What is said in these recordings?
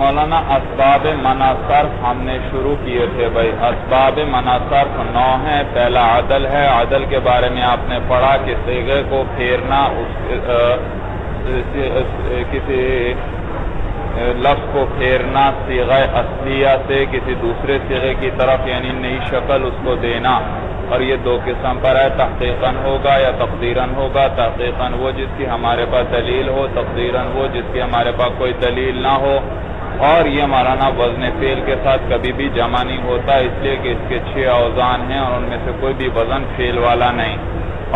مولانا اسباب منع صرف ہم نے شروع کیے تھے بھائی. اسباب منع صرف 9 ہیں. پہلا عدل ہے. عدل کے بارے میں آپ نے پڑھا کہ صیغے کو پھیرنا, کسی لفظ کو پھیرنا صیغہ اصلیہ سے کسی دوسرے صیغے کی طرف, یعنی نئی شکل اس کو دینا. اور یہ 2 قسم پر ہے, تحقیقاً ہوگا یا تقدیراً ہوگا. تحقیقاً وہ جس کی ہمارے پاس دلیل ہو, تقدیراً وہ جس کی ہمارے پاس کوئی دلیل نہ ہو. اور یہ مولانا وزن فعل کے ساتھ کبھی بھی جمع نہیں ہوتا, اس لیے کہ اس کے 6 اوزان ہیں اور ان میں سے کوئی بھی وزن فعل والا نہیں.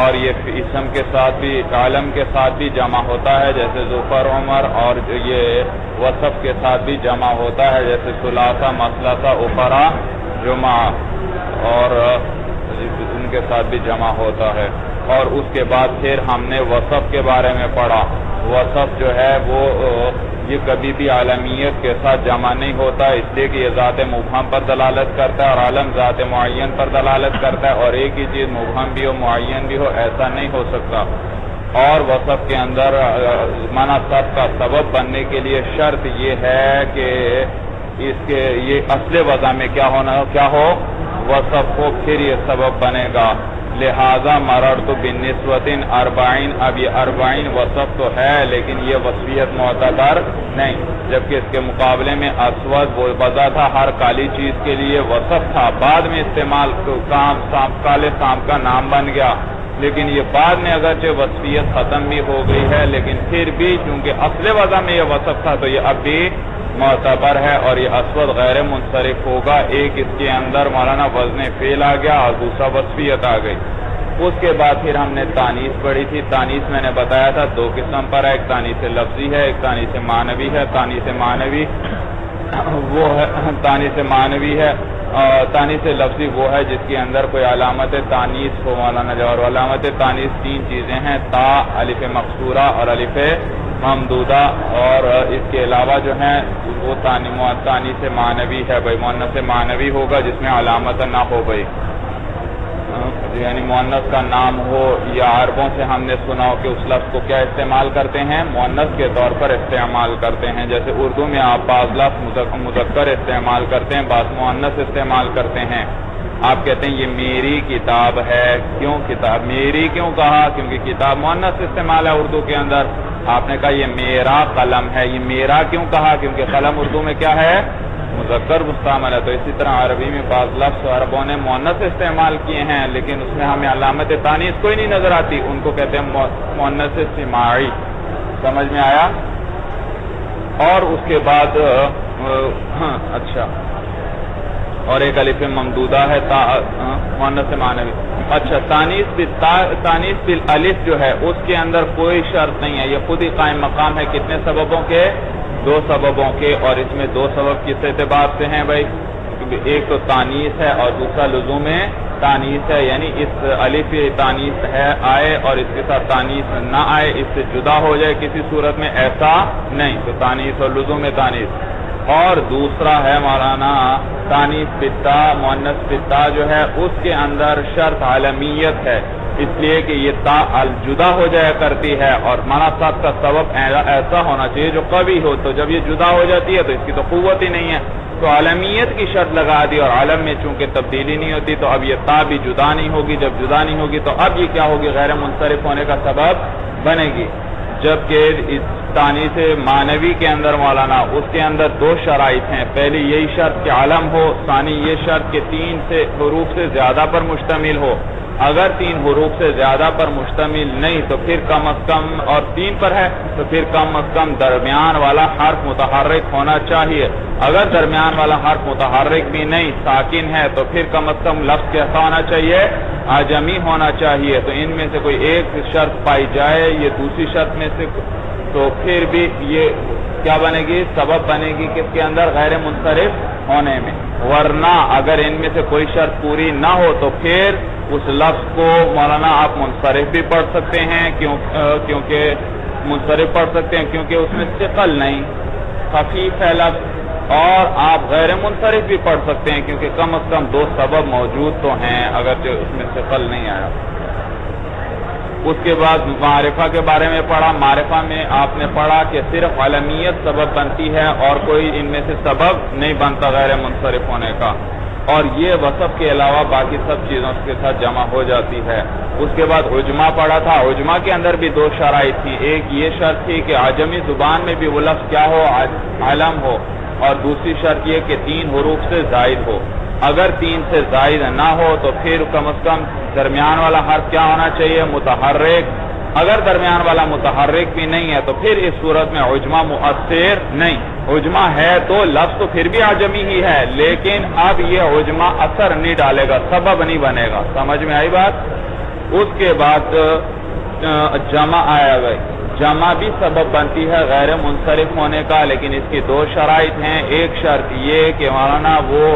اور یہ اسم کے ساتھ بھی, عالم کے ساتھ بھی جمع ہوتا ہے جیسے ظفر عمر, اور یہ وصف کے ساتھ بھی جمع ہوتا ہے جیسے ثلاثہ مثلثہ اخرى جمع, اور ان کے ساتھ بھی جمع ہوتا ہے. اور اس کے بعد پھر ہم نے وصف کے بارے میں پڑھا. وصف جو ہے وہ یہ کبھی بھی عالمیت کے ساتھ جمع نہیں ہوتا, اس لیے کہ یہ ذات مبہم پر دلالت کرتا ہے اور عالم ذات معین پر دلالت کرتا ہے, اور ایک ہی چیز مبہم بھی ہو معین بھی ہو, ایسا نہیں ہو سکتا. اور وصف کے اندر منع صرف کا سبب بننے کے لیے شرط یہ ہے کہ اس کے یہ اصل وضع میں کیا ہو وصف ہو, پھر یہ سبب بنے گا. لہذا مررت بالنسبۃ 40, اب یہ 40 وصف تو ہے لیکن یہ وصفیت معتبر نہیں, جبکہ اس کے مقابلے میں اسود وہ وضع تھا, ہر کالی چیز کے لیے وصف تھا. بعد میں استعمال کالے سانپ کا نام بن گیا, لیکن یہ بعد میں اگرچہ وصفیت ختم بھی ہو گئی ہے, لیکن پھر بھی چونکہ اصل وضع میں یہ وصف تھا تو یہ اب بھی معتبر ہے. اور یہ اسود غیر منصرف ہوگا. ایک اس کے اندر مولانا وزن فعل آ گیا اور دوسرا وصفیت آ گئی. اس کے بعد پھر ہم نے تانیث پڑھی تھی. تانیث میں نے بتایا تھا 2 قسم پر ہے, ایک تانیث لفظی ہے, ایک تانیث معنوی ہے. تانیث معنوی وہ ہے, تانیث لفظی وہ ہے جس کے اندر کوئی علامت تانیث ہو مولانا جوہر. علامت تانیث 3 چیزیں ہیں, تا, الف مقصورہ اور الف ممدودہ, اور اس کے علاوہ جو ہیں وہ تانیث معنوی ہے بھائی. مؤنث معنوی ہوگا جس میں علامت نہ ہو بھائی, یعنی مؤنث کا نام ہو, یا عربوں سے ہم نے سنا ہو کہ اس لفظ کو کیا استعمال کرتے ہیں, مؤنث کے طور پر استعمال کرتے ہیں. جیسے اردو میں آپ بعض لفظ مذکر استعمال کرتے ہیں, بعض مؤنث استعمال کرتے ہیں. آپ کہتے ہیں یہ میری کتاب ہے. کیوں کتاب میری کیوں کہا, کیونکہ کتاب مؤنث استعمال ہے اردو کے اندر. آپ نے کہا یہ میرا قلم ہے, یہ میرا کیوں کہا, کیونکہ قلم اردو میں کیا ہے, مذکر مستعمل ہے. تو اسی طرح عربی میں بعض لفظ عربوں نے مؤنث استعمال کیے ہیں, لیکن اس میں ہمیں علامت تانیث کوئی نہیں نظر آتی, ان کو کہتے ہیں مؤنث سماعی. سمجھ میں آیا؟ اور اس کے بعد اچھا, اور ایک الف ممدودہ ہے, مؤنث معنوی. اچھا, تانیث بالالف جو ہے اس کے اندر کوئی شرط نہیں ہے, یہ خود ہی قائم مقام ہے. کتنے سببوں کے, 2 سببوں کے. اور اس میں 2 سبب کس اعتبار سے ہیں بھائی, ایک تو تانیث ہے اور دوسرا لزوم تانیث ہے, یعنی اس الف تانیث ہے آئے اور اس کے ساتھ تانیث نہ آئے, اس سے جدا ہو جائے کسی صورت میں, ایسا نہیں. تو تانیث اور لزوم تانیث. اور دوسرا ہے مولانا تانیث بالتا, مؤنث بالتا جو ہے اس کے اندر شرط عالمیت ہے, اس لیے کہ یہ تا الجدا ہو جایا کرتی ہے, اور منع صرف کا سبب ایسا ہونا چاہیے جو قوی ہو. تو جب یہ جدا ہو جاتی ہے تو اس کی تو قوت ہی نہیں ہے, تو عالمیت کی شرط لگا دی. اور عالم میں چونکہ تبدیلی نہیں ہوتی تو اب یہ تا بھی جدا نہیں ہوگی. جب جدا نہیں ہوگی تو اب یہ کیا ہوگی, غیر منصرف ہونے کا سبب بنے گی. جبکہ اس تانیث معنوی کے اندر مولانا اس کے اندر 2 شرائط ہیں. پہلی یہی شرط کہ عالم ہو, ثانی یہ شرط کہ 3 حروف سے زیادہ پر مشتمل ہو. اگر 3 حروف سے زیادہ پر مشتمل نہیں تو پھر کم از کم, اور 3 پر ہے تو پھر کم از کم درمیان والا حرف متحرک ہونا چاہیے. اگر درمیان والا حرف متحرک بھی نہیں, ساکن ہے, تو پھر کم از کم لفظ کیسا ہونا چاہیے, اعجمی ہونا چاہیے. تو ان میں سے کوئی ایک شرط پائی جائے یہ دوسری شرط میں سے, تو پھر بھی یہ کیا بنے گی, سبب بنے گی کس کے اندر, غیر منصرف ہونے میں. ورنہ اگر ان میں سے کوئی شرط پوری نہ ہو تو پھر اس لفظ کو مولانا آپ منصرف بھی پڑھ سکتے ہیں, کیونکہ منصرف پڑھ سکتے ہیں کیونکہ اس میں ثقل نہیں, خفیف ہے لفظ. اور آپ غیر منصرف بھی پڑھ سکتے ہیں کیونکہ کم از کم 2 سبب موجود تو ہیں, اگرچہ اس میں ثقل نہیں آیا. اس کے بعد معرفہ کے بارے میں پڑھا. معرفہ میں آپ نے پڑھا کہ صرف علمیت سبب بنتی ہے اور کوئی ان میں سے سبب نہیں بنتا غیر منصرف ہونے کا, اور یہ وصف کے علاوہ باقی سب چیزوں کے ساتھ جمع ہو جاتی ہے. اس کے بعد عجمہ پڑھا تھا. عجمہ کے اندر بھی دو شرائط تھی. ایک یہ شرط تھی کہ عجمی زبان میں بھی وہ لفظ کیا ہو, علم ہو, اور دوسری شرط یہ کہ 3 حروف سے زائد ہو. اگر 3 سے زائد نہ ہو تو پھر کم از کم درمیان والا حرف کیا ہونا چاہیے, متحرک. اگر درمیان والا متحرک بھی نہیں ہے تو پھر اس صورت میں عجمہ مؤثر نہیں. عجمہ ہے تو لفظ تو پھر بھی عجمی ہی ہے, لیکن اب یہ عجمہ اثر نہیں ڈالے گا, سبب نہیں بنے گا. سمجھ میں آئی بات؟ اس کے بعد جمع آیا گئی. جمع بھی سبب بنتی ہے غیر منصرف ہونے کا, لیکن اس کی 2 شرائط ہیں. ایک شرط یہ کہ مولانا وہ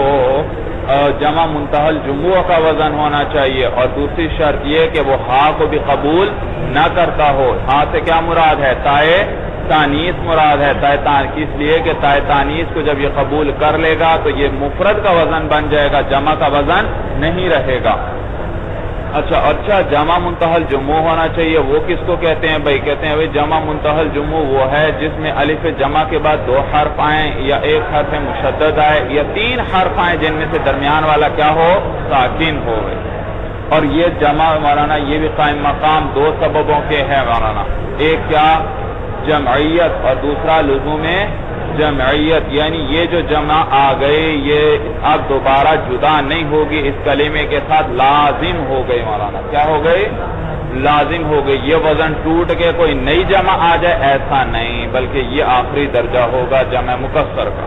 جمع منتہی الجموع کا وزن ہونا چاہیے, اور دوسری شرط یہ کہ وہ ہاں کو بھی قبول نہ کرتا ہو. ہاں سے کیا مراد ہے؟ تائے تانیث مراد ہے. تائے تانیث اس لیے کہ تائے تانیث کو جب یہ قبول کر لے گا تو یہ مفرد کا وزن بن جائے گا, جمع کا وزن نہیں رہے گا. اچھا جمع منتہی الجموع ہونا چاہیے. وہ کس کو کہتے ہیں بھائی؟ کہتے ہیں بھائی جمع منتہی الجموع وہ ہے جس میں الف جمع کے بعد 2 حرف آئیں, یا 1 حرف مشدد آئے, یا 3 حرف آئیں جن میں سے درمیان والا کیا ہو, ساکن ہو. اور یہ جمع مولانا یہ بھی قائم مقام 2 سببوں کے ہے مولانا. ایک کیا؟ جمعیت, اور دوسرا لزوم جمعیت. یعنی یہ جو جمع آ گئی یہ اب دوبارہ جدا نہیں ہوگی, اس کلمے کے ساتھ لازم ہو گئی مولانا. کیا ہو گئی؟ لازم ہو گئی. یہ وزن ٹوٹ کے کوئی نئی جمع آ جائے ایسا نہیں, بلکہ یہ آخری درجہ ہوگا جمع مکسر کا.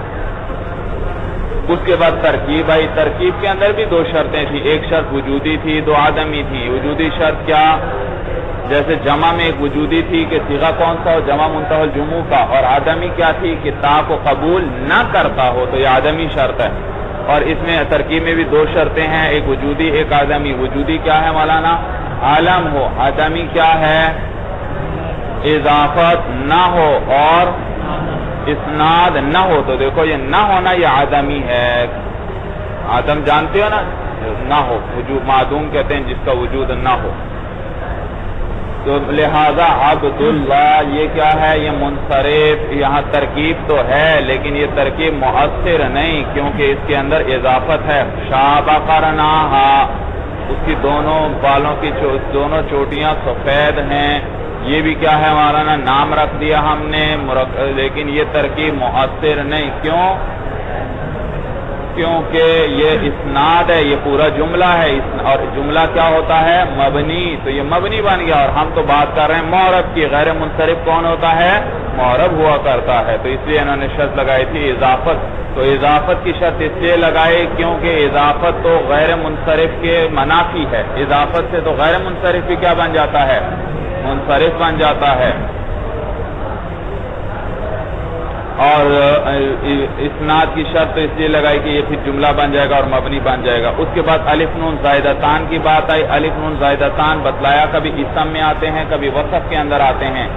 اس کے بعد ترکیب آئی. ترکیب کے اندر بھی 2 شرطیں تھیں. ایک شرط وجودی تھی, 2 عدمی تھی. وجودی شرط کیا؟ جیسے جمع میں ایک وجودی تھی کہ صیغہ کون سا ہو, جمع منتہی الجموع کا, اور آدمی کیا تھی کہ تا کو قبول نہ کرتا ہو, تو یہ آدمی شرط ہے. اور اس میں ترکیب میں بھی 2 شرطیں ہیں, ایک وجودی ایک آدمی. وجودی کیا ہے مولانا؟ عالم ہو. آدمی کیا ہے؟ اضافت نہ ہو اور اسناد نہ ہو. تو دیکھو یہ نہ ہونا یہ آدمی ہے. آدم جانتے ہو نا, نہ ہو, وجود معدوم کہتے ہیں جس کا وجود نہ ہو. تو لہذا عبداللہ یہ کیا ہے؟ یہ منصرف. یہاں ترکیب تو ہے لیکن یہ ترکیب مؤثر نہیں, کیونکہ اس کے اندر اضافت ہے. شابقرناہا, اس کی دونوں بالوں کی دونوں چوٹیاں سفید ہیں. یہ بھی کیا ہے مولانا؟ نام رکھ دیا ہم نے, لیکن یہ ترکیب مؤثر نہیں. کیوں؟ کیونکہ یہ اسناد ہے, یہ پورا جملہ ہے, اور جملہ کیا ہوتا ہے؟ مبنی. تو یہ مبنی بن گیا, اور ہم تو بات کر رہے ہیں معرب کی. غیر منصرف کون ہوتا ہے؟ معرب ہوا کرتا ہے. تو اس لیے انہوں نے شرط لگائی تھی اضافت. تو اضافت کی شرط اس لیے لگائی کیونکہ اضافت تو غیر منصرف کے منافی ہے. اضافت سے تو غیر منصرف بھی کیا بن جاتا ہے؟ منصرف بن جاتا ہے. اور اسناد کی شرط اس لیے لگائی کہ یہ پھر جملہ بن جائے گا اور مبنی بن جائے گا. اس کے بعد الف نون زائدتان کی بات آئی. الف نون زائدتان بتلایا کبھی اسم میں آتے ہیں, کبھی وصف کے اندر آتے ہیں.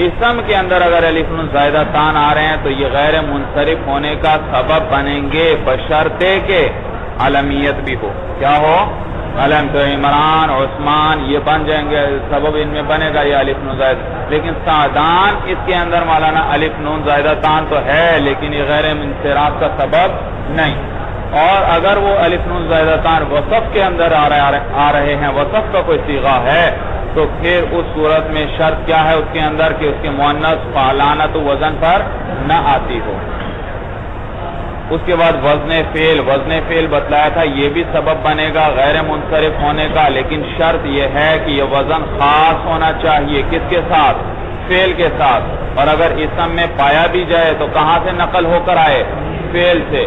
اسم کے اندر اگر الف نون زائدتان آ رہے ہیں تو یہ غیر منصرف ہونے کا سبب بنیں گے, بشرطے کہ علمیت بھی ہو. کیا ہو؟ علم. تو عمران, عثمان یہ بن جائیں گے, سبب ان میں بنے گا یہ الف نون زائد. لیکن سعدان اس کے اندر مولانا الف نون زائدتان تو ہے لیکن یہ غیر انصراف کا سبب نہیں. اور اگر وہ الف نون زائدتان وصف کے اندر آ رہے ہیں, وصف کا کوئی صیغہ ہے, تو پھر اس صورت میں شرط کیا ہے اس کے اندر کہ اس کے مؤنث فعلانہ تو وزن پر نہ آتی ہو. اس کے بعد وزن فعل. وزن فعل بتلایا تھا یہ بھی سبب بنے گا غیر منصرف ہونے کا, لیکن شرط یہ ہے کہ یہ وزن خاص ہونا چاہیے. کس کے ساتھ؟ فعل کے ساتھ. اور اگر اسم میں پایا بھی جائے تو کہاں سے نقل ہو کر آئے؟ فعل سے.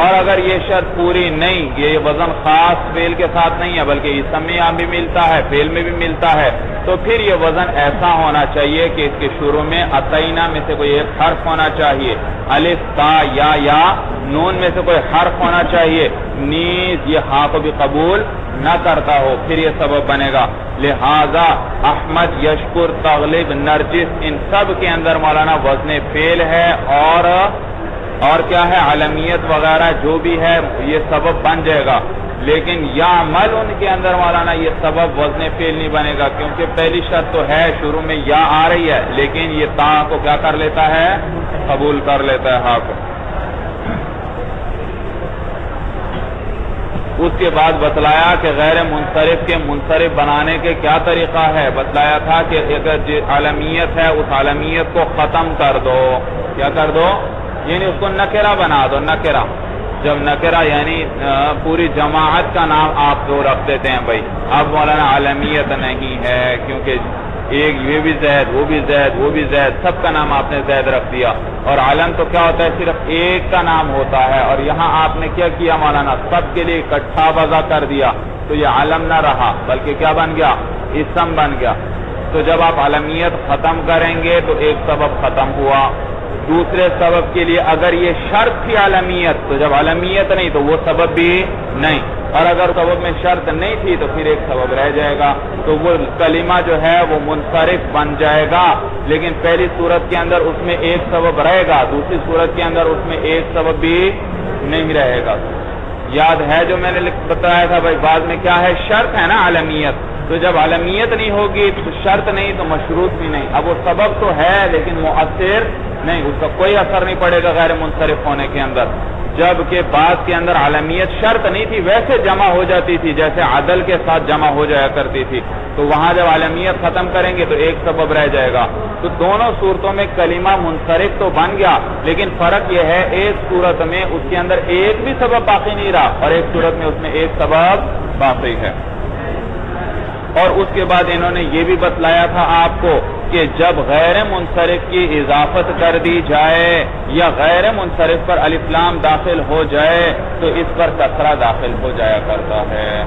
اور اگر یہ شرط پوری نہیں, یہ وزن خاص فعل کے ساتھ نہیں ہے بلکہ اسم میں یہاں بھی ملتا ہے, فعل میں بھی ملتا ہے, تو پھر یہ وزن ایسا ہونا چاہیے کہ اس کے شروع میں اتینا میں سے کوئی ایک حرف ہونا چاہیے. الف, تا, یا نون میں سے کوئی حرف ہونا چاہیے. نیز یہ ہاں کو بھی قبول نہ کرتا ہو, پھر یہ سبب بنے گا. لہذا احمد, یشکر, تغلب, نرجس ان سب کے اندر مولانا وزن فعل ہے اور کیا ہے؟ علمیت وغیرہ جو بھی ہے یہ سبب بن جائے گا. لیکن یعمل ان کے اندر مولانا یہ سبب وزن فعل نہیں بنے گا، کیونکہ پہلی شرط تو ہے شروع میں یا آ رہی ہے، لیکن یہ تا کو کیا کر لیتا ہے؟ قبول کر لیتا ہے ہا کو۔ اس کے بعد بتلایا کہ غیر منصرف کے منصرف بنانے کے کیا طریقہ ہے، بتلایا تھا کہ اگر عالمیت ہے اس عالمیت کو ختم کر دو، کیا کر دو؟ یعنی اس کو نکرہ بنا دو، نکرہ۔ جب نکرہ یعنی پوری جماعت کا نام آپ جو رکھ دیتے ہیں بھائی، اب مولانا عالمیت نہیں ہے، کیونکہ ایک یہ بھی زید، وہ بھی زید، وہ بھی زید، سب کا نام آپ نے زید رکھ دیا، اور عالم تو کیا ہوتا ہے؟ صرف ایک کا نام ہوتا ہے، اور یہاں آپ نے کیا کیا مولانا؟ سب کے لیے اکٹھا وضع کر دیا، تو یہ عالم نہ رہا بلکہ کیا بن گیا؟ اسم بن گیا۔ تو جب آپ عالمیت ختم کریں گے تو ایک سبب ختم ہوا، دوسرے سبب کے لیے اگر یہ شرط تھی عالمیت، تو جب عالمیت نہیں تو وہ سبب بھی نہیں، اور اگر سبب میں شرط نہیں تھی تو پھر ایک سبب رہ جائے گا، تو وہ کلمہ جو ہے وہ منصرف بن جائے گا، لیکن پہلی صورت کے اندر اس میں ایک سبب رہے گا، دوسری صورت کے اندر اس میں ایک سبب بھی نہیں رہے گا۔ یاد ہے جو میں نے بتایا تھا بھائی، بعد میں کیا ہے؟ شرط ہے نا عالمیت، تو جب عالمیت نہیں ہوگی تو شرط نہیں تو مشروط بھی نہیں، اب وہ سبب تو ہے لیکن مؤثر نہیں، اس کا کوئی اثر نہیں پڑے گا غیر منصرف ہونے کے اندر، جبکہ بعد کے اندر عالمیت شرط نہیں تھی، ویسے جمع ہو جاتی تھی جیسے عدل کے ساتھ جمع ہو جایا کرتی تھی، تو وہاں جب عالمیت ختم کریں گے تو ایک سبب رہ جائے گا۔ تو دونوں صورتوں میں کلمہ منصرف تو بن گیا، لیکن فرق یہ ہے ایک صورت میں اس کے اندر ایک بھی سبب باقی نہیں رہا، اور ایک صورت میں اس میں ایک سبب باقی ہے۔ اور اس کے بعد انہوں نے یہ بھی بتلایا تھا آپ کو کہ جب غیر منصرف کی اضافت کر دی جائے یا غیر منصرف پر الف لام داخل ہو جائے تو اس پر کسرہ داخل ہو جایا کرتا ہے۔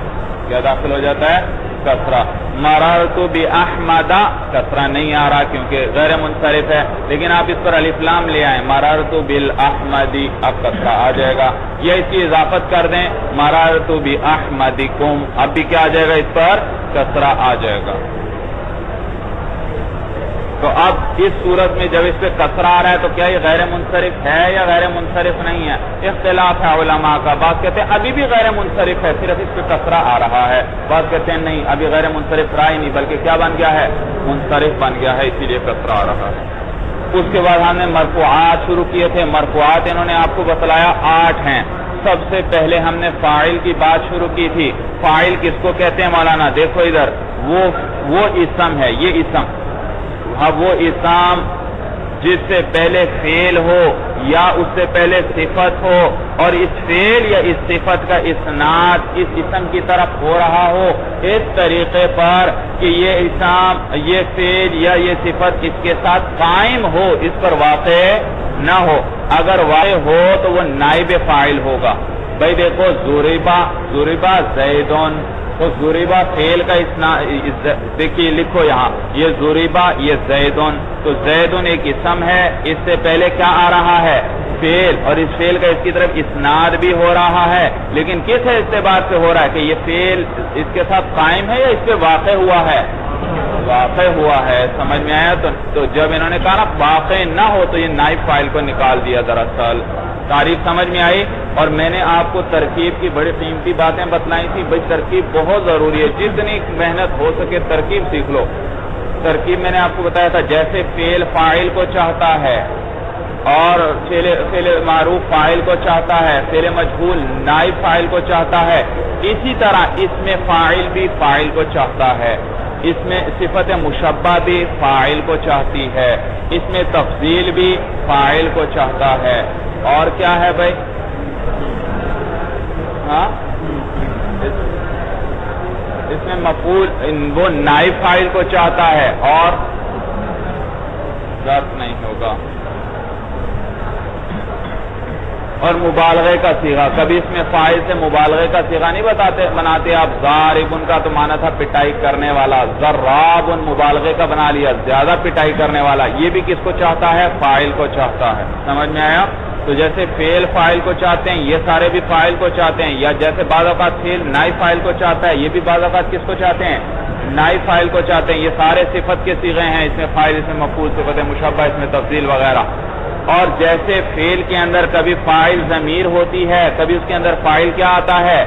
کیا داخل ہو جاتا ہے؟ کسرہ۔ مررت باحمد، کسرہ نہیں آ رہا کیونکہ غیر منصرف ہے، لیکن آپ اس پر الف لام لے آئیں، مررت بالاحمدی، اب کسرہ آ جائے گا، یا اس کی اضافت کر دیں مررت باحمدکم، اب بھی کیا آ جائے گا؟ اس پر کسرہ آ جائے گا۔ تو اب اس صورت میں جب اس پہ کسرہ آ رہا ہے تو کیا یہ غیر منصرف ہے یا غیر منصرف نہیں ہے؟ اختلاف ہے علماء کا، بعض کہتے ہیں ابھی بھی غیر منصرف ہے، صرف اس پہ کسرہ آ رہا ہے، بعض کہتے ہیں نہیں ابھی غیر منصرف رہا ہی نہیں بلکہ کیا بن گیا ہے؟ منصرف بن گیا ہے، اسی لیے کسرہ آ رہا ہے۔ اس کے بعد ہم نے مرفوعات شروع کیے تھے، مرفوعات انہوں نے آپ کو بتلایا 8 ہیں۔ سب سے پہلے ہم نے فاعل کی بات شروع کی تھی، فاعل کس کو کہتے ہیں مولانا؟ دیکھو ادھر، وہ اسم ہے، یہ اسم، وہ اسم جس سے پہلے فعل ہو یا اس سے پہلے صفت ہو، اور اس فعل یا اس صفت کا اسناد اس اسم کی طرف ہو رہا ہو اس طریقے پر کہ یہ اسم، یہ فعل یا یہ صفت اس کے ساتھ قائم ہو، اس پر واقع نہ ہو۔ اگر واقع ہو تو وہ نائب فاعل ہوگا۔ بھائی دیکھو ضربا زیدون، تو ضربا فعل کا دیکھیے لکھو یہاں، یہ ضربا، یہ زیدون، تو زیدون ایک اسم ہے، اس سے پہلے کیا آ رہا ہے؟ فعل، اور اس فعل کا اس کی طرف اسناد بھی ہو رہا ہے، لیکن کس اعتبار سے ہو رہا ہے کہ یہ فعل اس کے ساتھ قائم ہے یا اس پہ واقع ہوا ہے؟ واقع ہوا ہے، سمجھ میں آیا؟ تو جب انہوں نے کہا نا واقع نہ ہو تو یہ نائب فاعل کو نکال دیا، دراصل تعریف سمجھ میں آئی۔ اور میں نے آپ کو ترکیب کی بڑی قیمتی باتیں بتلائی تھی، بھائی ترکیب بہت ضروری ہے، جتنی محنت ہو سکے ترکیب سیکھ لو۔ ترکیب میں نے آپ کو بتایا تھا جیسے فعل فاعل کو چاہتا ہے اور فعل معروف فاعل کو چاہتا ہے، فعل مجہول نائب فاعل کو چاہتا ہے، اسی طرح اس میں فاعل بھی فاعل کو چاہتا ہے، اس میں صفت مشبہ بھی فاعل کو چاہتی ہے، اس میں تفضیل بھی فاعل کو چاہتا ہے، اور کیا ہے بھائی؟ ہاں، اس میں مفعول وہ نائب فاعل کو چاہتا ہے اور ظرف نہیں ہوگا، اور مبالغے کا صیغہ، کبھی اس میں فاعل سے مبالغے کا صیغہ نہیں بناتے آپ، ضاربن کا تو مانا تھا پٹائی کرنے والا، ضرابن مبالغے کا بنا لیا، زیادہ پٹائی کرنے والا، یہ بھی کس کو چاہتا ہے؟ فاعل کو چاہتا ہے، سمجھ میں آیا؟ تو جیسے فعل فاعل کو چاہتے ہیں یہ سارے بھی فاعل کو چاہتے ہیں، یا جیسے بعض اوقات فعل نائب فاعل کو چاہتا ہے، یہ بھی بعض اوقات کس کو چاہتے ہیں؟ نائب فاعل کو چاہتے ہیں، یہ سارے صفت کے صیغے ہیں، اس میں فاعل، اس میں مفعول، صفت مشبہ، اس میں تفضیل وغیرہ۔ اور جیسے فعل کے اندر کبھی فاعل ضمیر ہوتی ہے، کبھی اس کے اندر فاعل کیا آتا ہے؟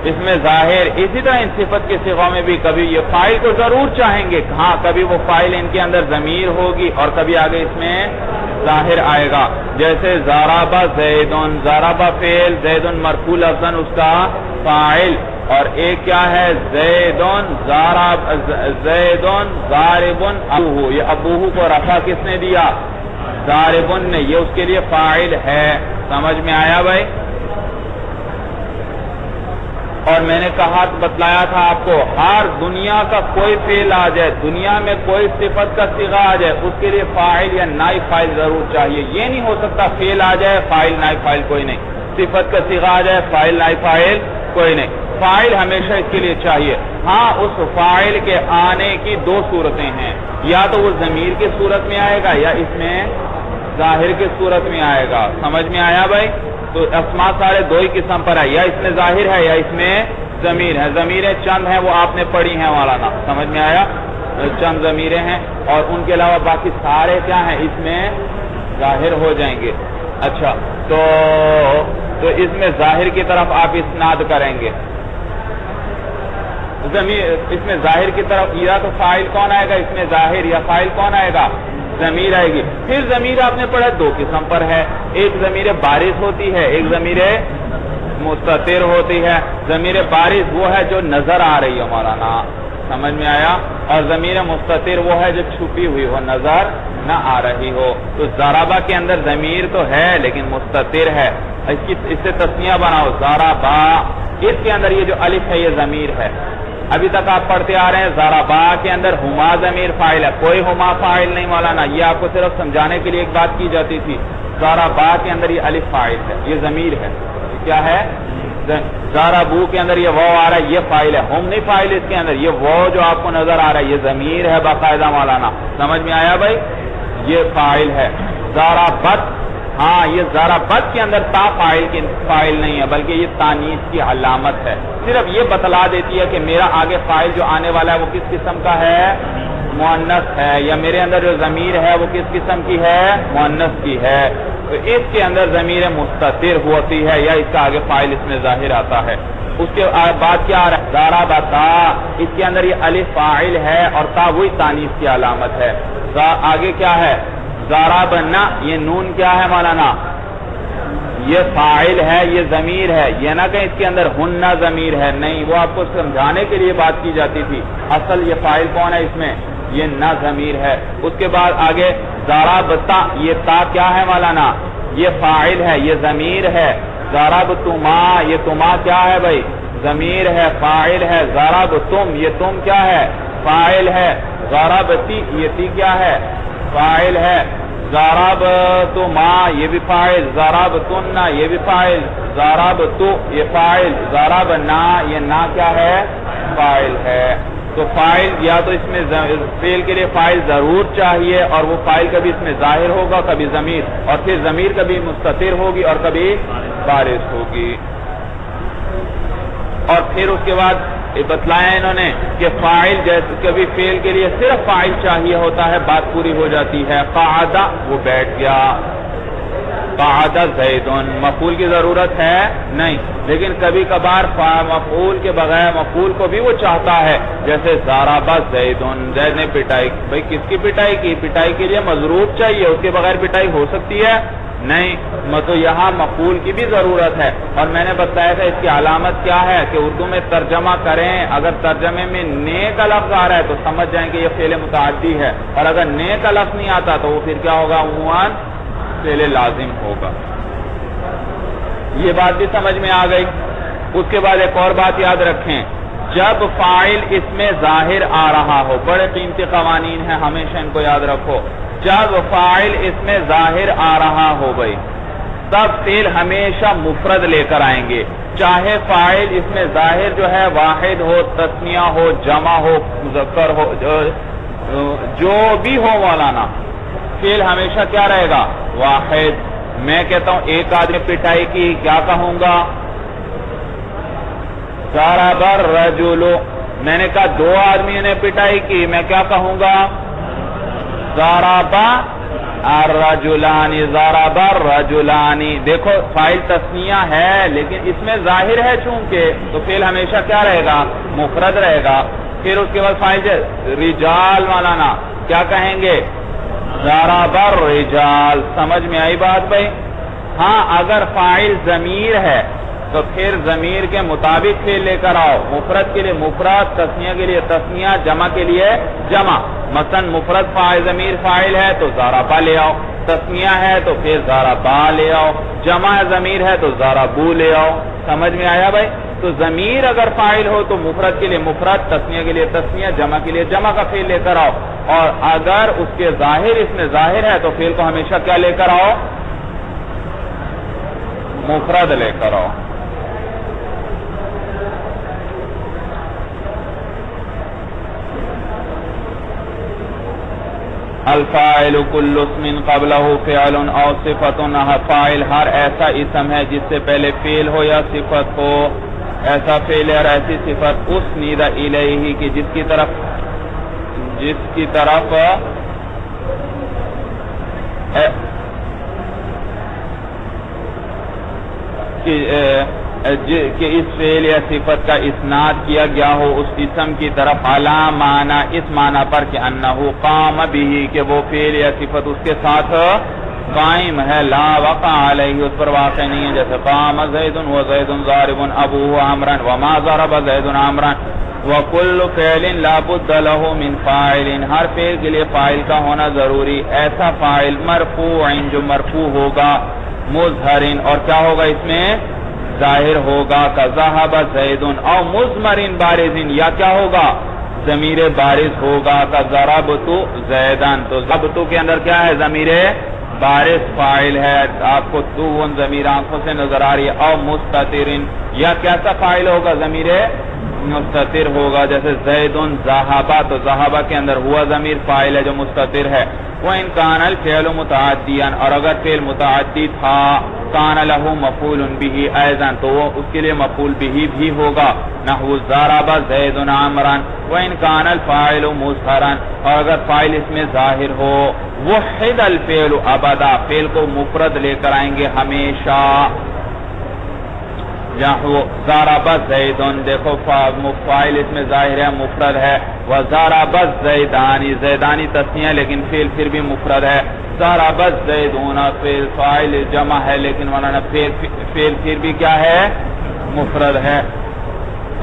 اس میں ظاہر، اسی طرح ان صفت کے صیغوں میں بھی کبھی یہ فاعل کو ضرور چاہیں گے، ہاں کبھی وہ فاعل ان کے اندر ضمیر ہوگی اور کبھی آگے اس میں ظاہر آئے گا، جیسے ضرب زیدن، ضرب فعل، زیدن مرفوع لفظاً اس کا فاعل، اور ایک کیا ہے زیدن ضاربن ابوہ، یہ ابوہ کو رفع کس نے دیا؟ ضاربن نے، یہ اس کے لیے فاعل ہے۔ سمجھ میں آیا بھائی؟ اور میں نے کہا بتلایا تھا آپ کو، ہر دنیا کا کوئی فعل آ جائے، دنیا میں کوئی صفت کا صیغہ آ جائے، اس کے لیے فاعل یا نائب فاعل ضرور چاہیے۔ یہ نہیں ہو سکتا فعل آ جائے فاعل نائب فاعل کوئی نہیں، صفت کا صیغہ آ جائے فاعل نائب فاعل کوئی نہیں، فاعل ہمیشہ اس کے لیے چاہیے۔ ہاں اس فاعل کے آنے کی دو صورتیں ہیں، یا تو وہ ضمیر کی صورت میں آئے گا یا اس میں ظاہر کی صورت میں آئے گا۔ سمجھ میں آیا بھائی؟ تو اسماء سارے دو ہی قسم پر ہے، یا اس میں ظاہر ہے یا اس میں ضمیر ہے۔ ضمیریں چند ہیں، وہ آپ نے پڑھی ہیں مولانا، سمجھ میں آیا؟ چند ضمیریں ہیں اور ان کے علاوہ باقی سارے کیا ہیں، اس میں ظاہر ہو جائیں گے۔ اچھا تو اس میں ظاہر کی طرف آپ اسناد کریں گے، اس میں ظاہر کی طرف یا تو فاعل کون آئے گا، اس میں ظاہر، یا فاعل کون آئے گا، ضمیر آئے گی۔ پھر ضمیر آپ نے پڑھا دو قسم پر ہے، ایک ضمیر بارز ہوتی ہے، ایک ضمیر مستتر ہوتی ہے۔ ضمیر بارز وہ ہے جو نظر آ رہی ہے مولانا، سمجھ میں آیا؟ اور ضمیر مستتر وہ ہے جو چھپی ہوئی ہو، نظر نہ آ رہی ہو۔ تو ضربہ کے اندر ضمیر تو ہے لیکن مستتر ہے، اس سے تسنیہ بناؤ ضربا، اس کے اندر یہ جو الف ہے یہ ضمیر ہے۔ ابھی تک آپ پڑھتے آ رہے ہیں ضربا کے اندر ہما ضمیر فاعل ہے، کوئی ہما فاعل نہیں مولانا، یہ آپ کو صرف سمجھانے کے لیے ایک بات کی جاتی تھی۔ ضربا کے اندر یہ الف فاعل ہے، یہ ضمیر ہے، یہ کیا ہے؟ ضربو کے اندر یہ واو آ رہا ہے، یہ فاعل ہے، ہم نہیں فاعل اس کے اندر، یہ واو جو آپ کو نظر آ رہا ہے یہ ضمیر ہے باقاعدہ مولانا، سمجھ میں آیا بھائی؟ یہ فاعل ہے۔ ضربت، ہاں یہ ضربت کے اندر تا فاعل نہیں ہے بلکہ یہ تانیث کی علامت ہے، صرف یہ بتلا دیتی ہے کہ میرا آگے فاعل جو آنے والا ہے وہ کس قسم کا ہے، مؤنث ہے، یا میرے اندر جو ضمیر ہے وہ کس قسم کی ہے، مؤنث کی ہے۔ تو اس کے اندر ضمیر مستتر ہوتی ہے یا اس کا آگے فاعل اس میں ظاہر آتا ہے۔ اس کے بعد کیا آ رہا ہے، ضربتا، اس کے اندر یہ الف فاعل ہے اور تا وہی تانیث کی علامت ہے۔ آگے کیا ہے، ضربنا، یہ نون کیا ہے مولانا، یہ فاعل ہے، یہ ضمیر ہے، یہ نہ کہ اس کے اندر ہننا ضمیر ہے، نہیں، وہ آپ کو سمجھانے کے لیے بات کی جاتی تھی، اصل یہ فاعل کون ہے اس میں، یہ نہ ضمیر ہے۔ اس کے بعد آگے ضربتا، یہ تا کیا ہے مولانا، یہ فاعل ہے، یہ ضمیر ہے۔ ضربتما، یہ تما کیا ہے بھائی، ضمیر ہے، فاعل ہے۔ ضربتم، یہ تم کیا ہے، فاعل ہے۔ ضربتی، یہ تی کیا ہے، فاعل ہے۔ ضربتما، یہ بھی فاعل۔ ضربتن، یہ بھی فاعل۔ ضربتو، یہ فاعل۔ ضربنا، یہ نا کیا ہے، فاعل ہے۔ تو فاعل یا تو اس میں فعل کے لیے فاعل ضرور چاہیے اور وہ فاعل کبھی اس میں ظاہر ہوگا کبھی ضمیر، اور پھر ضمیر کبھی مستتر ہوگی اور کبھی بارز ہوگی۔ اور پھر اس کے بعد بتلایا انہوں نے کہ فاعل جیسے کبھی فعل کے لیے صرف فاعل چاہیے ہوتا ہے، بات پوری ہو جاتی ہے۔ قعدہ، وہ بیٹھ گیا۔ قعد زیدن، مفعول کی ضرورت ہے نہیں، لیکن کبھی کبھار مفعول کے بغیر مفعول کو بھی وہ چاہتا ہے، جیسے ضرب زیدن، زید نے پٹائی، بھائی کس کی پٹائی کی، پٹائی کے لیے مضروب چاہیے، اس کے بغیر پٹائی ہو سکتی ہے نہیں، تو یہاں مفعول کی بھی ضرورت ہے۔ اور میں نے بتایا تھا اس کی علامت کیا ہے کہ اردو میں ترجمہ کریں، اگر ترجمے میں نے کا لفظ آ رہا ہے تو سمجھ جائیں کہ یہ فعل متعدی ہے، اور اگر نے کا لفظ نہیں آتا تو وہ پھر کیا ہوگا، عموماً فعل لازم ہوگا۔ یہ بات بھی سمجھ میں آ گئی۔ اس کے بعد ایک اور بات یاد رکھیں، جب فاعل اس میں ظاہر آ رہا ہو، بڑے قیمتی قوانین ہیں، ہمیشہ ان کو یاد رکھو، جب فاعل اس میں ظاہر آ رہا ہو بھائی، تب فعل ہمیشہ مفرد لے کر آئیں گے، چاہے فاعل اس میں ظاہر جو ہے واحد ہو، تثنیہ ہو، جمع ہو، مذکر ہو، جو بھی ہو مولانا، فعل ہمیشہ کیا رہے گا، واحد۔ میں کہتا ہوں ایک آدمی پٹائی کی، کیا کہوں گا، ضرب الرجل۔ میں نے کہا دو آدمیوں نے پٹائی کی، میں کیا کہوں گا، ضرب الرجلانی ضرب الرجلانی، دیکھو فاعل تثنیہ ہے لیکن اس میں ظاہر ہے چونکہ، تو فعل ہمیشہ کیا رہے گا؟ مفرد رہے گا. پھر اس کے بعد فاعل رجال مولانا کیا کہیں گے؟ ضرب الرجال. سمجھ میں آئی بات بھائی؟ ہاں اگر فاعل ضمیر ہے تو پھر ضمیر کے مطابق فعل لے کر آؤ. مفرد کے لیے مفرد، تثنیہ کے لیے تثنیہ، جمع کے لیے جمع. مثلا مفرد فاعل ضمیر فاعل ہے تو ضربا لے آؤ، تثنیہ ہے تو پھر ضربا لے آؤ، جمع ضمیر ہے تو ضربو لے آؤ. سمجھ میں آیا بھائی؟ تو ضمیر اگر فاعل ہو تو مفرد کے لیے مفرد، تثنیہ کے لیے تثنیہ، جمع کے لیے جمع کا فعل لے کر آؤ. اور اگر اس کے ظاہر اس میں ظاہر ہے تو فعل کو ہمیشہ کیا لے کر آؤ؟ مفرد لے کر آؤ. الفاعل کل اسم قبلہ فعل او صفت. فاعل ہر ایسا اسم ہے جس سے پہلے فعل ہو یا صفت ہو. ایسا فعل اور ایسی صفت اسند الیہ کی جس کی طرف کہ اس فعل یا صفت کا اسناد کیا گیا ہو اس اسم کی طرف علی معنی، اس معنی پر کہ انہ قام بہ، کہ وہ فعل یا صفت اس کے ساتھ قائم ہے. لا وقع علیہ، اس پر واقع نہیں ہے. جیسے قام زید وزید ضارب ابوہ عمرا وما ضرب زید عمرا. وکل فعل لا بد لہ من فاعل، ہر فعل کے لیے فاعل کا ہونا ضروری. ایسا فاعل مرفوع جو مرفوع ہوگا، مظہر اور کیا ہوگا اس میں؟ ظاہر ہوگا. کا ذهب زید او مضمر بارز، یا کیا ہوگا؟ ضمیر بارز ہوگا. کا ضربت زیدن، تو ضربت کے اندر کیا ہے؟ ضمیر بارز فاعل ہے. آپ کو تو ضمیر آنکھوں سے نظر آ رہی ہے. او مستتر، یا کیسا فاعل ہوگا؟ ضمیر مستتر ہوگا. جیسے زید ذهب، تو ذهب کے اندر ہوا ضمیر فاعل ہے جو مستتر ہے. وَإِنْ كَانَ الْفِعْلُ مُتَعَدِّيًا، اور اگر فعل متعدی تھا، كَانَ لَهُ مَفْعُولٌ بِهِ أَيْضًا، تو وہ اس کے لیے مفعول به بھی ہوگا. نحو ضرب زید عمرا. وَإِنْ كَانَ الْفَاعِلُ مُظْهَرًا، اور اگر فاعل اس میں ظاہر ہو، وحد الفعل ابدا، فعل کو مفرد لے کر آئیں گے ہمیشہ. ضرب زید، دیکھو فاعل اس میں ظاہر ہے، مفرد ہے. وضرب الزیدانی، زیدانی تثنیہ لیکن فعل پھر بھی مفرد ہے. ضرب الزیدون، فاعل جمع ہے لیکن مولانا فعل پھر بھی کیا ہے؟ مفرد ہے.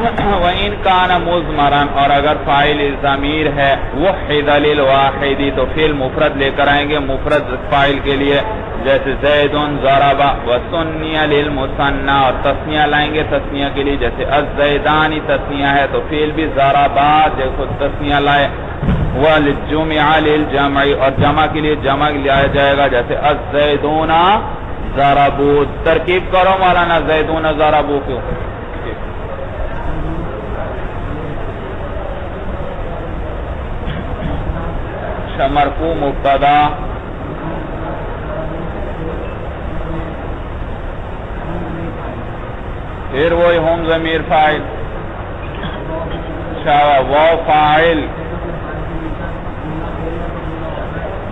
وَإِنْ كَانَ مُضْمَرًا، اور اگر فاعل ضمیر ہے، وحد للواحد، تو فعل مفرد لے کر آئیں گے مفرد فاعل کے لیے. جیسے زید ضرب، وسنی للمثنى، اور تثنیہ لائیں گے تثنیہ کے لیے. جیسے الزیدانی تثنیہ ہے تو فعل بھی ضربا، دیکھو تثنیہ لائے. والجمع للجمع، اور جمع کے لیے جمع لایا جائے گا. جیسے الزیدون ضربوا. ترکیب کرو مولانا زیدون ضربوا کیوں؟ مرفوع مبتدا، پھر وہی ہم ضمیر فاعل، وہ فاعل،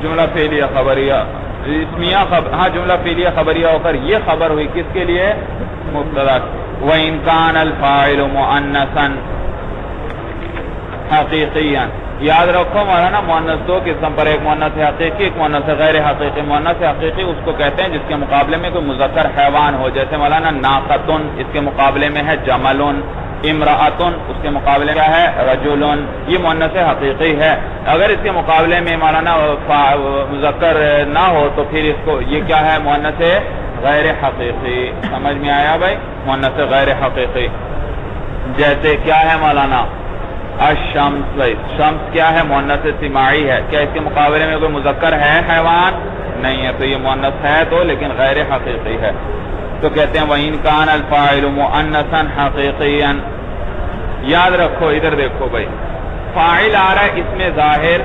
جملہ فعلیہ خبریہ اسمیہ ہاں جملہ فعلیہ خبریہ ہو کر یہ خبر ہوئی کس کے لیے؟ مبتدا. وَإِنْ كَانَ الْفَاعِلُ مُؤَنَّثًا حقیقیًا، یاد رکھو مولانا مؤنث دو قسم پر، ایک مؤنث حقیقی، ایک مؤنث غیر حقیقی. مؤنث حقیقی اس کو کہتے ہیں جس کے مقابلے میں کوئی مذکر حیوان ہو. جیسے مولانا ناقۃ، اس کے مقابلے میں ہے جمل. امرأۃ، اس کے مقابلے میں ہے رجل. یہ مؤنث حقیقی ہے. اگر اس کے مقابلے میں مولانا مذکر نہ ہو تو پھر اس کو یہ کیا ہے؟ مؤنث غیر حقیقی. سمجھ میں آیا بھائی؟ مؤنث غیر حقیقی. جیسے کیا ہے مولانا؟ الشمس، شمس کیا ہے؟ مؤنث سماعی ہے. کیا اس کے مقابلے میں کوئی مذکر ہے حیوان؟ نہیں ہے، تو یہ مؤنث ہے تو لیکن غیر حقیقی ہے. تو کہتے ہیں وَإِنْ كَانَ الْفَاعِلُ مُؤَنَّثًا حَقِيقِيًّا. یاد رکھو، ادھر دیکھو بھائی، فاعل آ رہا ہے اس میں ظاہر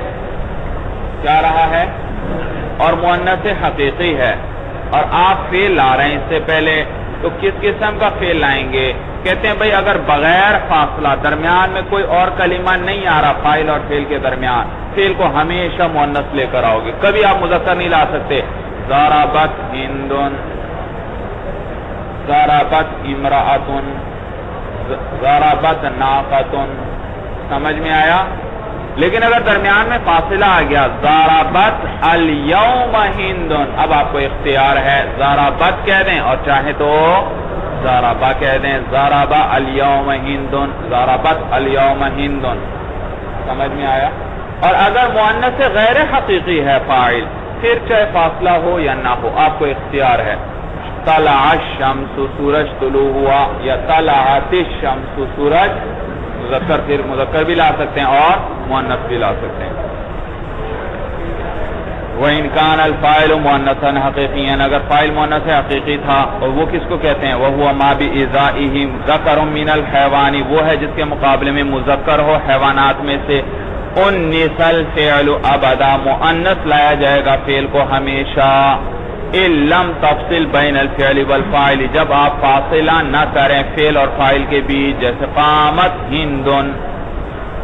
کیا رہا ہے اور مؤنث حقیقی ہے، اور آپ فعل لا رہے ہیں اس سے پہلے تو کس قسم کا فعل لائیں گے؟ کہتے ہیں بھئی اگر بغیر فاصلہ درمیان میں کوئی اور کلمہ نہیں آ رہا فاعل اور فعل کے درمیان، فعل کو ہمیشہ مؤنث لے کر آؤ گے، کبھی آپ مذکر نہیں لا سکتے۔ ضربت ہندن، ضربت امرأۃ، ضربت ناقۃ، سمجھ میں آیا؟ لیکن اگر درمیان میں فاصلہ آ گیا، ضربت الیوم ہندن، اب آپ کو اختیار ہے ضربت کہہ دیں اور چاہے تو ضربہ کہہ دیں، ضربہ الیوم ہندن، ضربت الیوم ہندن، سمجھ میں آیا؟ اور اگر مؤنث غیر حقیقی ہے فاعل، پھر چاہے فاصلہ ہو یا نہ ہو، آپ کو اختیار ہے۔ طلع الشمس، سورج طلوع ہوا، یا طلعت الشمس، سورج مذکر، پھر مذکر بھی لا سکتے ہیں اور مؤنث بھی لا سکتے ہیں۔ وَإِنْ كَانَ الْفَاعِلُ مُؤَنَّثًا حَقِيقِيًّا، اگر فاعل مؤنث حقیقی تھا، اور وہ کس کو کہتے ہیں؟ وَهُوَ مَا بِإِذَائِهِ ذَكَرٌ مِّنَ الْحَيْوَانِ، وہ ہے جس کے مقابلے میں مذکر ہو حیوانات میں سے۔ اُنِّثَ الْفِعْلُ أَبَدًا، مؤنث لایا جائے گا فعل کو ہمیشہ۔ إِن لَّمْ تَفْصِلْ بَيْنَ الْفِعْلِ وَالْفَاعِلِ، جب آپ فاصلہ نہ کریں فعل اور فاعل کے بیچ، جیسے قامت ہندن۔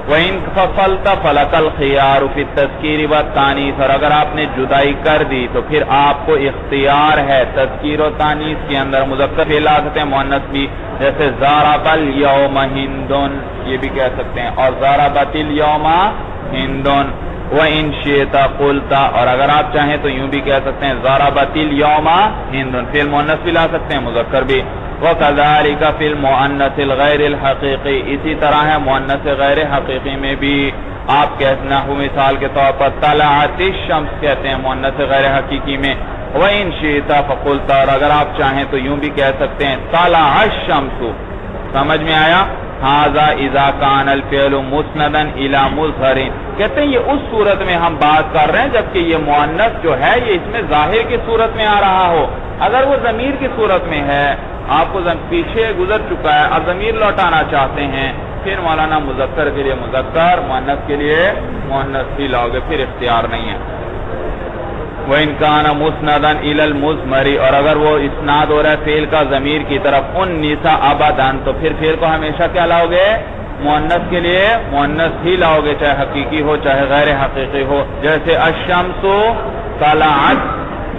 وَإِن فَصَلْتَ فَلَكَ الْخِيَارُ فِي التَّذْكِيرِ وَالتَّأْنِيثِ، اور اگر آپ نے جدائی کر دی تو پھر آپ کو اختیار ہے تذکیر و تانیث کے اندر مذکر فعل لا سکتے ہیں، مؤنث بھی، جیسے ضرب الیوم ہندن، یہ بھی کہہ سکتے ہیں، اور ضربت الیوم ہندن۔ وَإِن شِئْتَ قُلْتَ، اور اگر آپ چاہیں تو یوں بھی کہہ سکتے ہیں ضربت الیوم ہندن، فعل مؤنث بھی لا سکتے ہیں، مذکر بھی۔ وَكَذَلِكَ فِي الْمُؤَنَّثِ الْغَيْرِ الْحَقِيقِي، اسی طرح ہے مؤنث غیر حقیقی میں بھی۔ آپ کہنا ہو مثال کے طور پر طلعت الشمس کہتے ہیں مؤنث غیر حقیقی میں۔ وَإِن شِئْتَ فَقُلْتَ، اور اگر آپ چاہیں تو یوں بھی کہہ سکتے ہیں طلع الشمس، سمجھ میں آیا؟ هذا اذا كان الفعل مسندا الى مظهر، کہتے ہیں یہ اس صورت میں ہم بات کر رہے ہیں جبکہ یہ مؤنث جو ہے یہ اس میں ظاہر کی صورت میں آ رہا ہو۔ اگر وہ ضمیر کی صورت میں ہے، آپ کو پیچھے گزر چکا ہے، اب ضمیر لوٹانا چاہتے ہیں، پھر مولانا مذکر کے لیے مذکر، مؤنث کے لیے مؤنث ہی لاؤ گے، پھر اختیار نہیں ہے۔ وَإِنْ كَانَ مُسْنَدًا إِلَى الْمُضْمَرِ، اور اگر وہ اسناد ہو رہا ہے فعل کا ضمیر کی طرف، اُنِّثَ أَبَدًا، تو پھر فعل کو ہمیشہ کیا لاؤ گے؟ مؤنث کے لیے مؤنث ہی لاؤ گے، چاہے حقیقی ہو چاہے غیر حقیقی ہو، جیسے الشمس طلعت،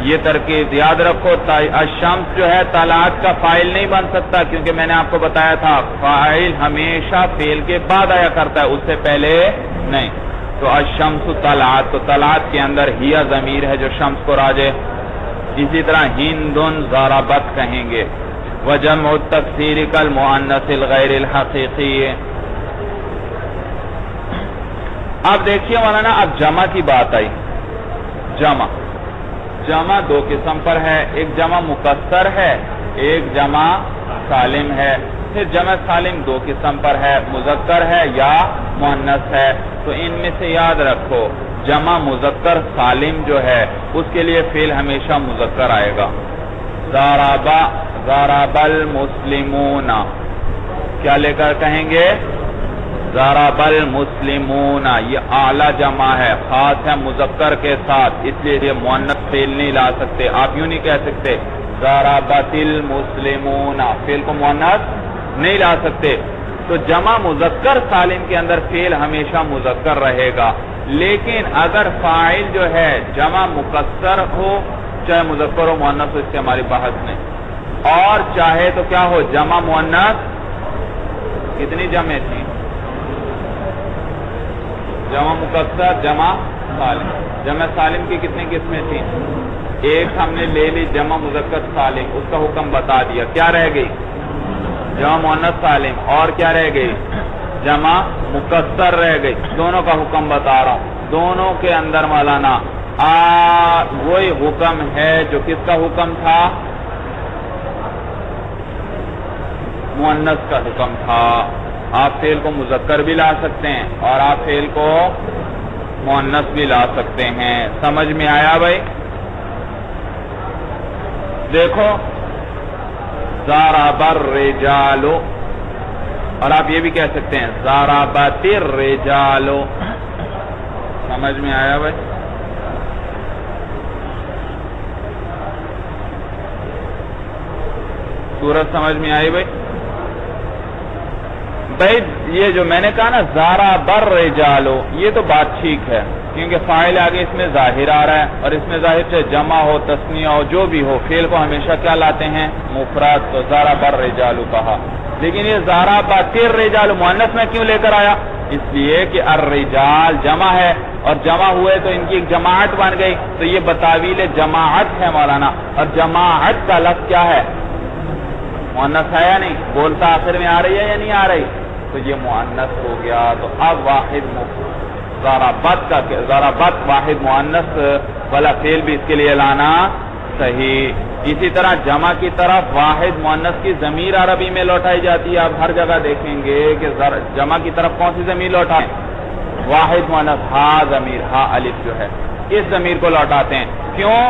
یہ ترکیب یاد رکھو، الشمس جو ہے طلعت کا فاعل نہیں بن سکتا، کیونکہ میں نے آپ کو بتایا تھا فاعل ہمیشہ فعل کے بعد آیا کرتا ہے، اس سے پہلے نہیں۔ تو الشمس طلعت، تو طلعت کے اندر ہی ضمیر ہے جو شمس کو راجع۔ اسی طرح ہندن ضربت کہیں گے۔ وجمع التکسیر کالمؤنث الغیر الحقیقی، اب دیکھیے مولانا، اب جمع کی بات آئی۔ جمع دو قسم پر ہے، ایک جمع مکسر ہے، ایک جمع سالم ہے۔ پھر جمع سالم دو قسم پر ہے، مذکر ہے یا مؤنث ہے۔ تو ان میں سے یاد رکھو، جمع مذکر سالم جو ہے اس کے لیے فعل ہمیشہ مذکر آئے گا۔ ضرب المسلمون، کیا لے کر کہیں گے؟ ضرب المسلمون، یہ اعلی جمع ہے، خاص ہے مذکر کے ساتھ، اس لیے یہ مؤنث فعل نہیں لا سکتے، آپ یوں نہیں کہہ سکتے ضربت المسلمون، فعل کو مؤنث نہیں لا سکتے۔ تو جمع مذکر سالم کے اندر فعل ہمیشہ مذکر رہے گا، لیکن اگر فاعل جو ہے جمع مکسر ہو، چاہے مذکر ہو مؤنث ہو، اس سے ہماری بحث نہیں، اور چاہے تو کیا ہو جمع مؤنث، کتنی جمع تھی؟ جمع مکسر جمع سالم، جمع سالم کی کتنی قسمیں تھیں؟ ایک ہم نے لے لی جمع مذکر سالم، اس کا حکم بتا دیا، کیا رہ گئی؟ جمع مؤنث سالم، اور کیا رہ گئی؟ جمع مکسر رہ گئی، دونوں کا حکم بتا رہا ہوں۔ دونوں کے اندر مولانا وہی حکم ہے جو کس کا حکم تھا؟ مؤنث کا حکم تھا۔ آپ فعل کو مذکر بھی لا سکتے ہیں اور آپ فعل کو مؤنث بھی لا سکتے ہیں، سمجھ میں آیا بھائی؟ دیکھو ضرب الرجال، اور آپ یہ بھی کہہ سکتے ہیں ضربت الرجال، سمجھ میں آیا بھائی؟ صورت سمجھ میں آئی بھائی؟ بھائی یہ جو میں نے کہا نا زارا بر رجالو، یہ تو بات ٹھیک ہے کیونکہ فاعل آگے اس میں ظاہر آ رہا ہے، اور اس میں ظاہر چاہے جمع ہو تثنیہ ہو جو بھی ہو، فعل کو ہمیشہ کیا لاتے ہیں؟ مفرد، تو زارا بر رجالو کہا۔ لیکن یہ زارا باتر رجالو مؤنث میں کیوں لے کر آیا؟ اس لیے کہ الرجال جمع ہے، اور جمع ہوئے تو ان کی ایک جماعت بن گئی، تو یہ بتاویل جماعت ہے مولانا، اور جماعت کا لفظ کیا ہے؟ مؤنث ہے یا نہیں؟ بولتا آخر میں آ رہی ہے یا نہیں آ رہی؟ تو یہ مؤنث ہو گیا، تو اب واحد ضربت واحد مؤنث والا فعل بھی اس کے لیے لانا صحیح۔ اسی طرح جمع کی طرف واحد مؤنث کی ضمیر عربی میں لوٹائی جاتی ہے، آپ ہر جگہ دیکھیں گے کہ جمع کی طرف کون سی ضمیر لوٹائیں؟ واحد مؤنث ہا ضمیر، ہا الف جو ہے اس ضمیر کو لوٹاتے ہیں، کیوں؟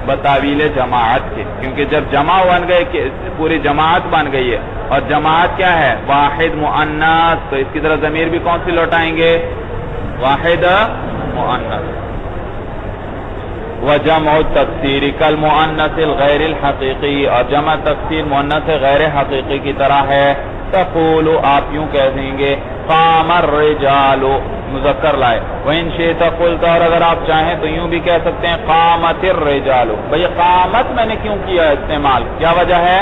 بتاویل جماعت کے، کیونکہ جب جمع بن گئے کہ پوری جماعت بن گئی ہے، اور جماعت کیا ہے؟ واحد مؤنث، تو اس کی طرف ضمیر بھی کون سی لوٹائیں گے؟ واحد مؤنث۔ وجمع التکسیر کالمؤنث الغیر الحقیقی، اور جمع تکسیر مؤنث غیر حقیقی کی طرح ہے۔ تقول، آپ یوں کہہ دیں گے قام الرجال، مذکر لائے، وَإِن شِئْتَ قُلْتَ، اور اگر آپ چاہیں تو یوں بھی کہہ سکتے ہیں قامت الرجال۔ بھئی قامت میں نے کیوں کیا استعمال؟ کیا وجہ ہے؟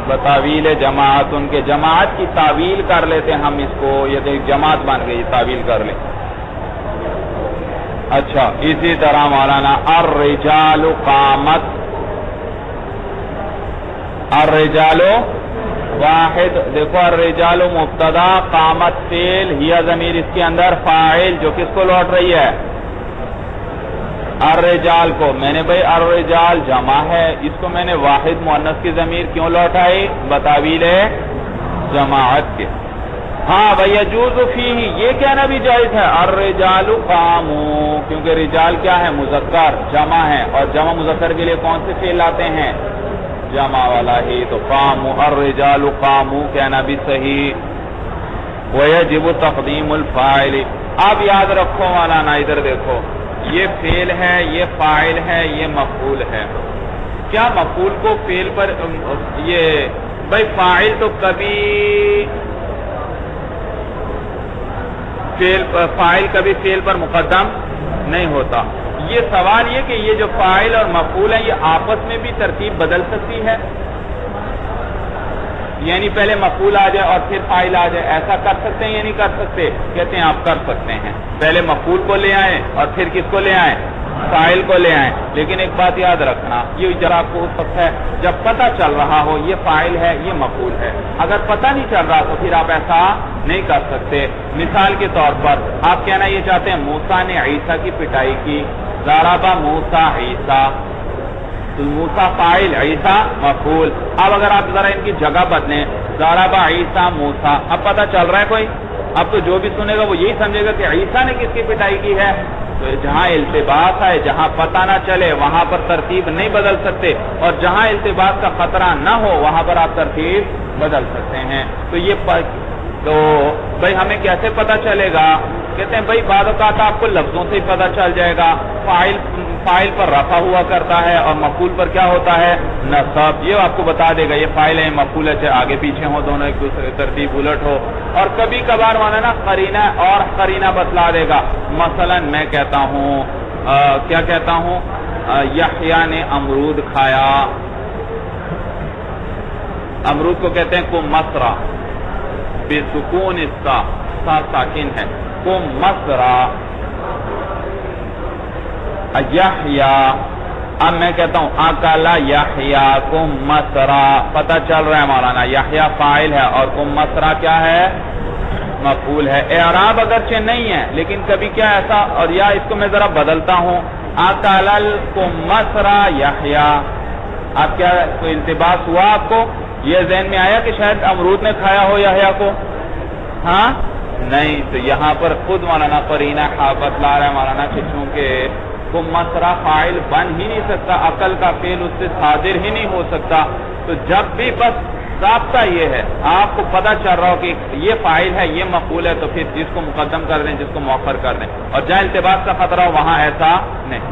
بتاویل جماعت، ان کے جماعت کی تعویل کر لیتے ہیں ہم اس کو، یہ دیکھ جماعت بن گئی، تعویل کر لیں۔ اچھا اسی طرح مولانا الرجال قامت، الرجال واحد، دیکھو الرجال مبتدا، قامت فعل، ہی ضمیر اس کے اندر فاعل جو کس کو لوٹ رہی ہے؟ الرجال کو۔ میں نے بھئی الرجال جمع ہے، اس کو میں نے واحد مؤنث کی ضمیر کیوں لوٹائی؟ بتاویل جماعت کے۔ ہاں بھئی یجوز فیہ، یہ کہنا بھی جائز ہے الرجال قاموا، کیونکہ رجال کیا ہے؟ مذکر، جمع ہے، اور جمع مذکر کے لیے کون سے فعل آتے ہیں؟ جمع والا ہی، تو قاموا، الرجال قاموا کہنا بھی صحیح۔ ویجب تقدیم الفاعل، اب یاد رکھو مولانا ادھر دیکھو، یہ فعل ہے، یہ فاعل ہے، یہ مفعول ہے۔ کیا مفعول کو فعل پر یہ بھئی فاعل تو کبھی فاعل کبھی فعل پر مقدم نہیں ہوتا۔ یہ سوال یہ کہ یہ جو فاعل اور مفعول ہے یہ آپس میں بھی ترتیب بدل سکتی ہے، یعنی پہلے مفعول آ جائے اور پھر فاعل آ جائے، ایسا کر سکتے ہیں یا نہیں کر سکتے؟ کہتے ہیں آپ کر سکتے ہیں، پہلے مفعول کو لے آئیں اور پھر کس کو لے آئیں؟ فاعل کو لے آئیں۔ لیکن ایک بات یاد رکھنا، یہ ذرا آپ کو اس وقت ہے جب پتہ چل رہا ہو یہ فاعل ہے یہ مفعول ہے، اگر پتہ نہیں چل رہا تو پھر آپ ایسا نہیں کر سکتے۔ مثال کے طور پر آپ کہنا یہ چاہتے ہیں موسیٰ نے عیسیٰ کی پٹائی کی، ضرب موسیٰ عیسیٰ، تو موسیٰ فاعل، عیسیٰ مفعول۔ اب اگر آپ ذرا ان کی جگہ بدلیں، ضرب عیسیٰ موسیٰ، اب پتہ چل رہا ہے کوئی؟ اب تو جو بھی سنے گا وہ یہی سمجھے گا کہ عیسیٰ نے کس کی پٹائی کی ہے۔ تو جہاں التباس ہے، جہاں پتہ نہ چلے وہاں پر ترتیب نہیں بدل سکتے، اور جہاں التباس کا خطرہ نہ ہو وہاں پر آپ ترتیب بدل سکتے ہیں۔ تو یہ تو بھئی ہمیں کیسے پتہ چلے گا؟ کہتے ہیں بھئی بعض اوقات آپ کو لفظوں سے ہی پتہ چل جائے گا، فاعل پر رفع ہوا کرتا ہے اور مفعول پر کیا ہوتا ہے؟ نصب، یہ آپ کو بتا دے گا یہ فاعل ہے مفعول ہے، چاہے آگے پیچھے ہو دونوں ایک دوسرے ترتیب الٹ ہو۔ اور کبھی کبھار مولانا قرینہ اور قرینہ بتلا دے گا، مثلا میں کہتا ہوں کیا کہتا ہوں؟ یحییٰ نے امرود کھایا، امرود کو کہتے ہیں کم مسرا، بے سکون سا ساکن ہے، کم مسرا یحییٰ۔ اب میں کہتا ہوں اکلا یحییٰ کم مسرا، پتہ چل رہا ہے مولانا یحییٰ فاعل ہے اور کم مسرا کیا ہے؟ مفعول ہے۔ اعراب اگرچہ نہیں ہے لیکن کبھی کیا ایسا، اور یا اس کو میں ذرا بدلتا ہوں، اکلا کم مسرا یحییٰ۔ اب کیا کوئی التباس ہوا آپ کو؟ یہ ذہن میں آیا کہ شاید امرود نے کھایا ہو یحییٰ کو؟ ہاں نہیں، تو یہاں پر خود مولانا قرینہ بتلا رہا ہے مولانا کہ چونکہ کم مسرا فاعل بن ہی نہیں سکتا، عقل کا فعل اس سے صادر ہی نہیں ہو سکتا، تو جب بھی بس ضابطہ یہ ہے آپ کو پتہ چل رہا ہو کہ یہ فاعل ہے یہ مفعول ہے، تو پھر جس کو مقدم کر دیں جس کو مؤخر کر دیں، اور جہاں التباس کا خطرہ ہو وہاں ایسا نہیں۔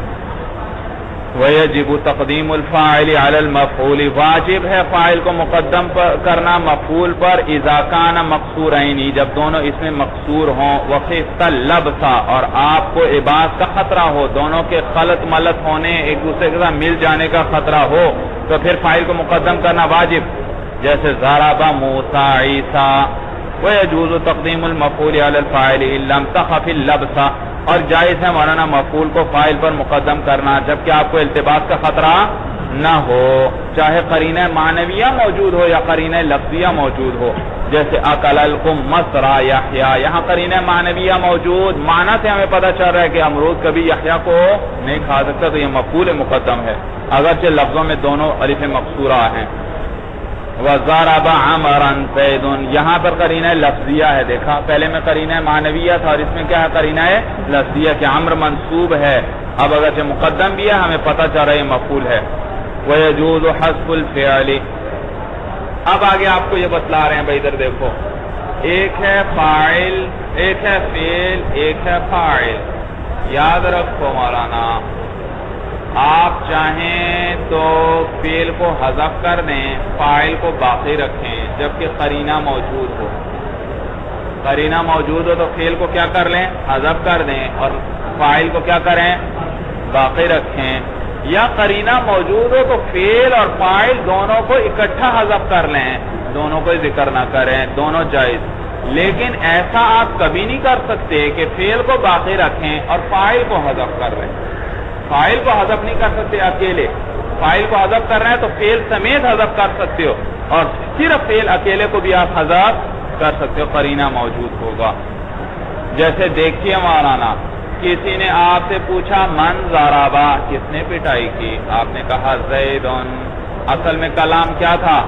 وَيَجِبُ تَقْدِيمُ الْفَاعِلِ عَلَى الْمَفْعُولِ، واجب ہے فاعل کو مقدم کرنا مفعول پر اذا کان مقصورین، جب دونوں اس میں مقصور ہوں، وَخِفْتَ اللَّبْسَ، اور آپ کو عباس کا خطرہ ہو، دونوں کے خلط ملط ہونے ایک دوسرے کے ساتھ مل جانے کا خطرہ ہو تو پھر فاعل کو مقدم کرنا واجب، جیسے ضرب موسیٰ عیسیٰ۔ وَيَجُوزُ تَقْدِيمُ الْمَفْعُولِ عَلَى الْفَاعِلِ إِن لَّمْ تَخَفِ اللَّبْسَ، اور جائز ہے مولانا مفعول کو فاعل پر مقدم کرنا جبکہ آپ کو التباس کا خطرہ نہ ہو، چاہے قرینہ معنویہ موجود ہو یا قرینہ لفظیہ موجود ہو، جیسے اکل القمص را یحییٰ، یہاں قرینہ معنویہ موجود، معنی سے ہمیں پتہ چل رہا ہے کہ امرود کبھی یحییٰ کو نہیں کھا سکتا، تو یہ مفعول مقدم ہے اگرچہ لفظوں میں دونوں الف مقصورہ ہیں۔ وَضَرَبَ عَمْرًا زَيْدٌ، یہاں پر قرینہ لفظیہ ہے، دیکھا پہلے میں قرینہ معنویہ تھا اور اس میں کیا ہے قرینہ لفظیہ کہ عمر منصوب ہے، اب اگرچہ مقدم بھی ہے ہمیں پتہ چل رہا ہے یہ مفعول ہے۔ وَيَجُوزُ حَذْفُ الْفِعْلِ، اب آگے آپ کو یہ بتلا رہے ہیں بھائی ادھر دیکھو، ایک ہے فاعل، ایک ہے فعل، ایک ہے فاعل، یاد رکھو مولانا، آپ چاہیں تو فعل کو حذف کر دیں، فاعل کو باقی رکھیں جبکہ قرینہ موجود ہو، قرینہ موجود ہو تو فعل کو کیا کر لیں حذف کر دیں اور فاعل کو کیا کریں باقی رکھیں، یا قرینہ موجود ہو تو فعل اور فاعل دونوں کو اکٹھا حذف کر لیں، دونوں کو ذکر نہ کریں، دونوں جائز، لیکن ایسا آپ کبھی نہیں کر سکتے کہ فعل کو باقی رکھیں اور فاعل کو حذف کر رہے ہیں، فاعل کو حذف نہیں کر سکتے اکیلے، فاعل کو حذف کر رہے ہیں تو فعل سمیت حذف کر سکتے ہو اور صرف فعل اکیلے کو بھی آپ حذف کر سکتے ہو، قرینہ موجود ہوگا۔ جیسے دیکھیے مولانا، کسی نے آپ سے پوچھا من ضربا، کس نے پٹائی کی، آپ نے کہا زیدن، اصل میں کلام کیا تھا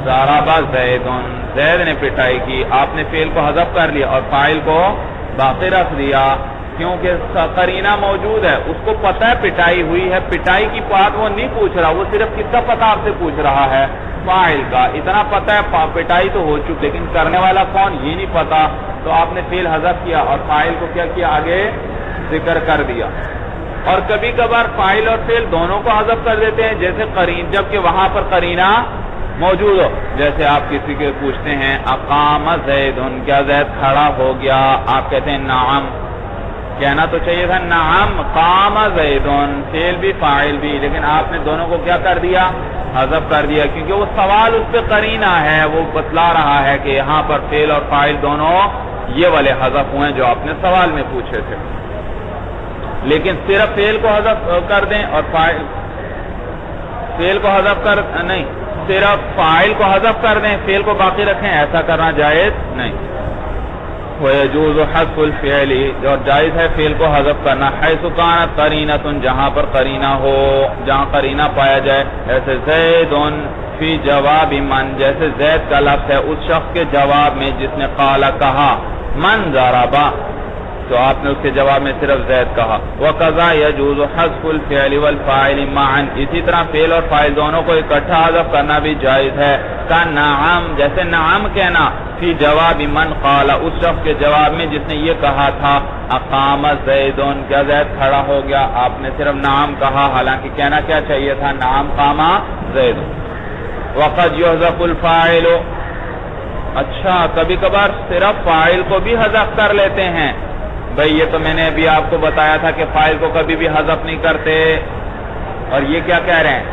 ضربا زیدن، زید نے پٹائی کی، آپ نے فعل کو حذف کر لیا اور فاعل کو باقی رکھ دیا کیونکہ قرینہ موجود ہے، اس کو پتہ ہے پٹائی ہوئی ہے، پٹائی کی بات وہ نہیں پوچھ رہا، وہ صرف کس کا پتہ آپ سے پوچھ رہا ہے فاعل کا، اتنا پتہ ہے پٹائی تو ہو چکی لیکن کرنے والا کون یہ نہیں پتا، تو آپ نے فعل حذف کیا اور فاعل کو کیا کیا آگے ذکر کر دیا۔ اور کبھی کبھار فاعل اور فعل دونوں کو حذف کر دیتے ہیں جیسے جبکہ وہاں پر قرینہ موجود ہو، جیسے آپ کسی کے پوچھتے ہیں اقام زیدن، کیا زید کھڑا ہو گیا، آپ کہتے ہیں نعم، کہنا تو چاہیے تھا نعم قام زیدن، فعل بھی فاعل بھی، لیکن آپ نے دونوں کو کیا کر دیا حذف کر دیا کیونکہ وہ سوال اس پہ قرینہ ہے، وہ بتلا رہا ہے کہ یہاں پر فعل اور فاعل دونوں یہ والے حذف ہوئے جو آپ نے سوال میں پوچھے تھے، لیکن صرف فعل کو حذف کر دیں اور فعل کو حذف کر نہیں، صرف فاعل کو حذف کر دیں فعل کو باقی رکھیں، ایسا کرنا جائز نہیں۔ وَيَجُوزُ حَذْفُ الْفِعْلِ، اور جائز ہے فعل کو حذف کرنا، حَيْثُ كَانَتْ قَرِينَةٌ، جہاں پر قرینہ ہو، جہاں قرینہ پایا جائے، ایسے زید فی جواب من، جیسے زید کا لفظ ہے اس شخص کے جواب میں جس نے قال کہا من ضربا، تو آپ نے اس کے جواب میں صرف زید کہا۔ وَقَذَا يَجُوزُ حَذْفُ الْفِعْلِ وَالْفَاعِلِ مَعًا، اسی طرح فعل اور فاعل دونوں کو اکٹھا حذف کرنا بھی جائز ہے، کا نعم، جیسے نعم کہنا فی جواب من قال، اس شخص کے جواب میں جس نے یہ کہا تھا اقام زیدن، کیا زید کھڑا ہو گیا، آپ نے صرف نعم کہا حالانکہ کہنا کیا چاہیے تھا نعم قام زید۔ وَقَدْ يُحْذَفُ الْفَاعِلُ، اچھا کبھی کبھار صرف فاعل کو بھی حذف کر لیتے ہیں، بھئی یہ تو میں نے ابھی آپ کو بتایا تھا کہ فاعل کو کبھی بھی حذف نہیں کرتے، اور یہ کیا کہہ رہے ہیں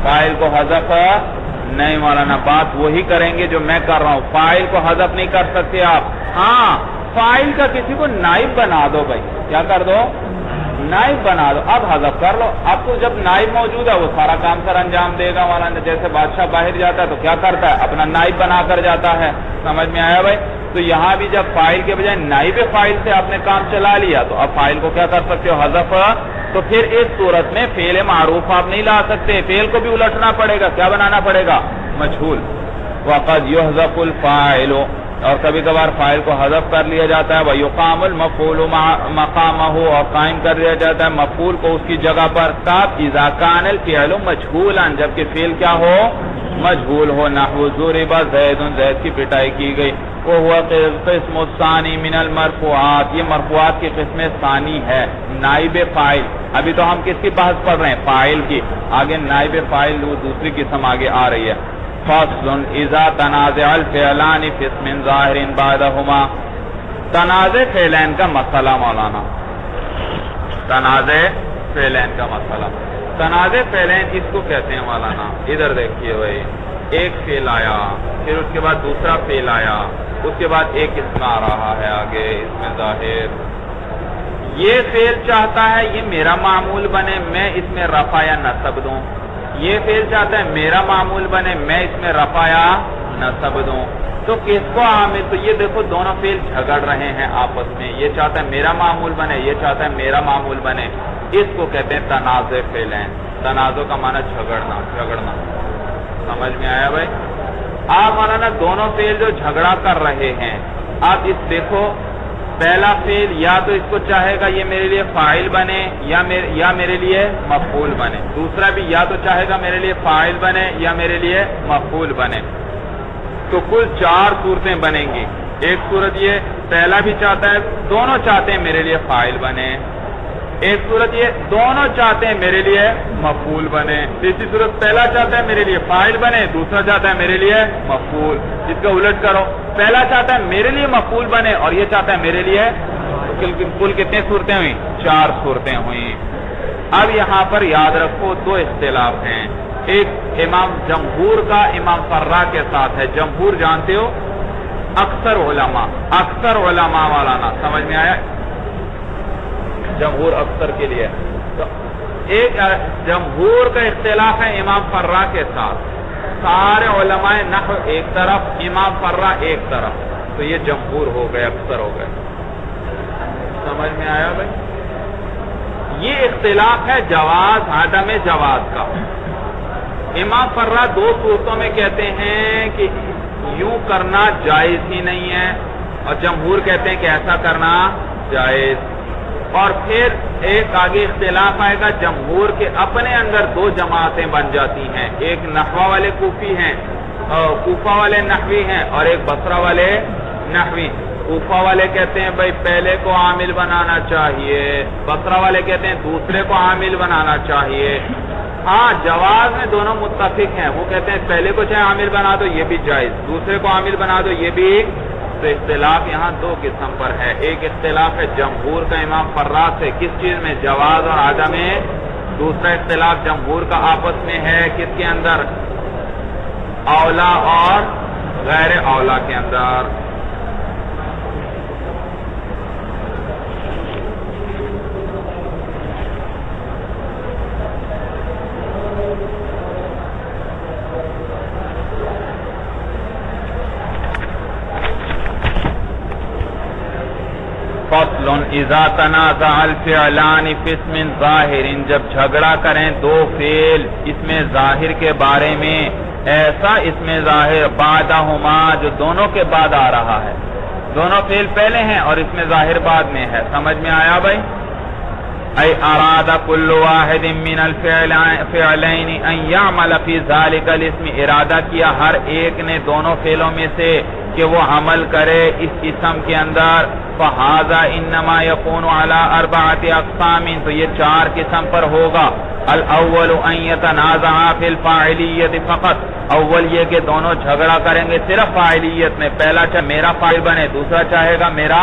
فاعل کو حذف نہیں، مولانا بات وہی کریں گے جو میں کر رہا ہوں، فاعل کو حذف نہیں کر سکتے آپ، ہاں فاعل کا کسی کو نائب بنا دو، بھائی کیا کر دو نائب بنا دو، اب حذف کر لو، اب تو جب نائب موجود ہے وہ سارا کام سر انجام دے گا مولانا، جیسے بادشاہ باہر جاتا ہے تو کیا کرتا ہے اپنا نائب بنا کر جاتا ہے، سمجھ میں آیا بھائی؟ تو یہاں بھی جب فاعل کے بجائے نائب فاعل سے آپ نے کام چلا لیا تو اب فاعل کو کیا کر سکتے ہو حذف، تو پھر اس صورت میں فعل معروف آپ نہیں لا سکتے، فعل کو بھی الٹنا پڑے گا، کیا بنانا پڑے گا مجھول۔ وَقَدْ يُحْذَفُ الْفَاعِلُ، اور کبھی کبھار فاعل کو حذف کر لیا جاتا ہے، وَيُقَامُ الْمَفْعُولُ مَقَامَهُ، اور قائم کر دیا جاتا ہے مفعول کو اس کی جگہ پر، تب اِذَا كَانَ الْفِعْلُ مَجْهُولًا، جبکہ فعل کیا ہو مجھول ہو، نحو ضُرِبَ زید، زید کی پٹائی کی گئی، وَهُوَ قِسْمُ الثَّانِي مِنَ الْمَرْفُوعَاتِ، یہ مرفوعات کی قسم ثانی ہے، نائب فاعل، ابھی تو ہم کس کی بحث پڑھ رہے ہیں؟ فاعل کی. آگے نائب فاعل دوسری قسم آگے آ رہی ہے. فصل اذا تنازع الفعلان في اسم ظاہر بعدهما. تنازع فعلین کا مسئلہ مولانا. تنازع فعلین کا مسئلہ. تنازع فعلین اس کو کہتے ہیں مولانا. ادھر دیکھیے بھائی، ایک فعل آیا، پھر اس کے بعد دوسرا فعل آیا، اس کے بعد ایک اسم آ رہا ہے آگے، اسم ظاہر. یہ فعل چاہتا ہے یہ میرا معمول بنے، میں اس میں رفع یا نصب دوں. یہ فعل چاہتا ہے میرا معمول بنے، میں اس میں رفع یا نصب دوں. تو کس کو عامل؟ تو یہ دیکھو دونوں فعل جھگڑ رہے ہیں آپس میں. یہ چاہتا ہے میرا معمول بنے، یہ چاہتا ہے میرا معمول بنے. اس کو کہتے ہیں تنازع فعلین. تنازع کا معنی جھگڑنا. سمجھ میں آیا بھائی؟ آپ مولانا دونوں فعل جو جھگڑا کر رہے ہیں، آپ اس دیکھو، پہلا فعل یا تو اس کو چاہے گا یہ میرے لیے فاعل بنے یا میرے لیے مفعول بنے. دوسرا بھی یا تو چاہے گا میرے لیے فاعل بنے یا میرے لیے مفعول بنے. تو کل 4 صورتیں بنیں گی. ایک صورت یہ پہلا بھی چاہتا ہے، دونوں چاہتے ہیں میرے لیے فاعل بنے. ایک صورت یہ دونوں چاہتے ہیں میرے لیے مفعول بنے. تیسری صورت پہلا چاہتا ہے میرے لیے فاعل بنے، دوسرا چاہتا ہے میرے لیے مفعول. اس کا الٹ کرو، پہلا چاہتا ہے میرے لیے مفعول بنے اور یہ چاہتا ہے میرے لیے. کل کتنے صورتیں ہوئی؟ 4 صورتیں ہوئیں. اب یہاں پر یاد رکھو 2 اختلاف ہیں. ایک امام جمہور کا امام فرا کے ساتھ ہے. جمہور جانتے ہو؟ اکثر علماء والانا. سمجھ میں آیا؟ جمہور اکثر کے لیے. تو ایک جمہور کا اختلاف ہے امام فرا کے ساتھ. سارے علماء نحو ایک طرف، امام فرا ایک طرف. تو یہ جمہور ہو گئے، اکثر ہو گئے. سمجھ میں آیا بھائی؟ یہ اختلاف ہے جواز عدم جواز کا. امام فرا 2 صورتوں میں کہتے ہیں کہ یوں کرنا جائز ہی نہیں ہے، اور جمہور کہتے ہیں کہ ایسا کرنا جائز. اور پھر ایک آگے اختلاف آئے گا. جمہور کے اپنے اندر 2 جماعتیں بن جاتی ہیں. ایک نحوہ والے کوفی ہیں، کوفہ والے نحوی ہیں، اور ایک بصرہ والے نحوی. کوفہ والے کہتے ہیں بھائی پہلے کو عامل بنانا چاہیے، بصرہ والے کہتے ہیں دوسرے کو عامل بنانا چاہیے. ہاں جواز میں دونوں متفق ہیں. وہ کہتے ہیں پہلے کو چاہے عامل بنا دو یہ بھی جائز، دوسرے کو عامل بنا دو یہ بھی. تو اختلاف یہاں 2 قسم پر ہے. ایک اختلاف ہے جمہور کا امام فرا سے کس چیز میں؟ جواز اور عدم میں. دوسرا اختلاف جمہور کا آپس میں ہے کس کے اندر؟ اولا اور غیر اولا کے اندر. فصل اذا تنازع الفعلان في اسم ظاہر. جب جھگڑا کریں 2 فعل اسم ظاہر کے بارے میں، ایسا اسم ظاہر بعدہما جو دونوں کے بعد آ رہا ہے. دونوں فعل پہلے ہیں اور اسم ظاہر بعد میں ہے. سمجھ میں آیا بھائی؟ ای اراد کل واحد من الفعلین ان یعمل فی ذلک الاسم. ارادہ کیا ہر ایک نے دونوں فعلوں میں سے کہ وہ عمل کرے اس اسم کے اندر. فہذا انما یکون علی 4 اقسام. تو یہ 4 قسم پر ہوگا. الاول ان یتنازعا فی الفاعلیت فقط. اول یہ کہ دونوں جھگڑا کریں گے صرف فاعلیت میں. پہلا چاہے میرا فاعل بنے، دوسرا چاہے گا میرا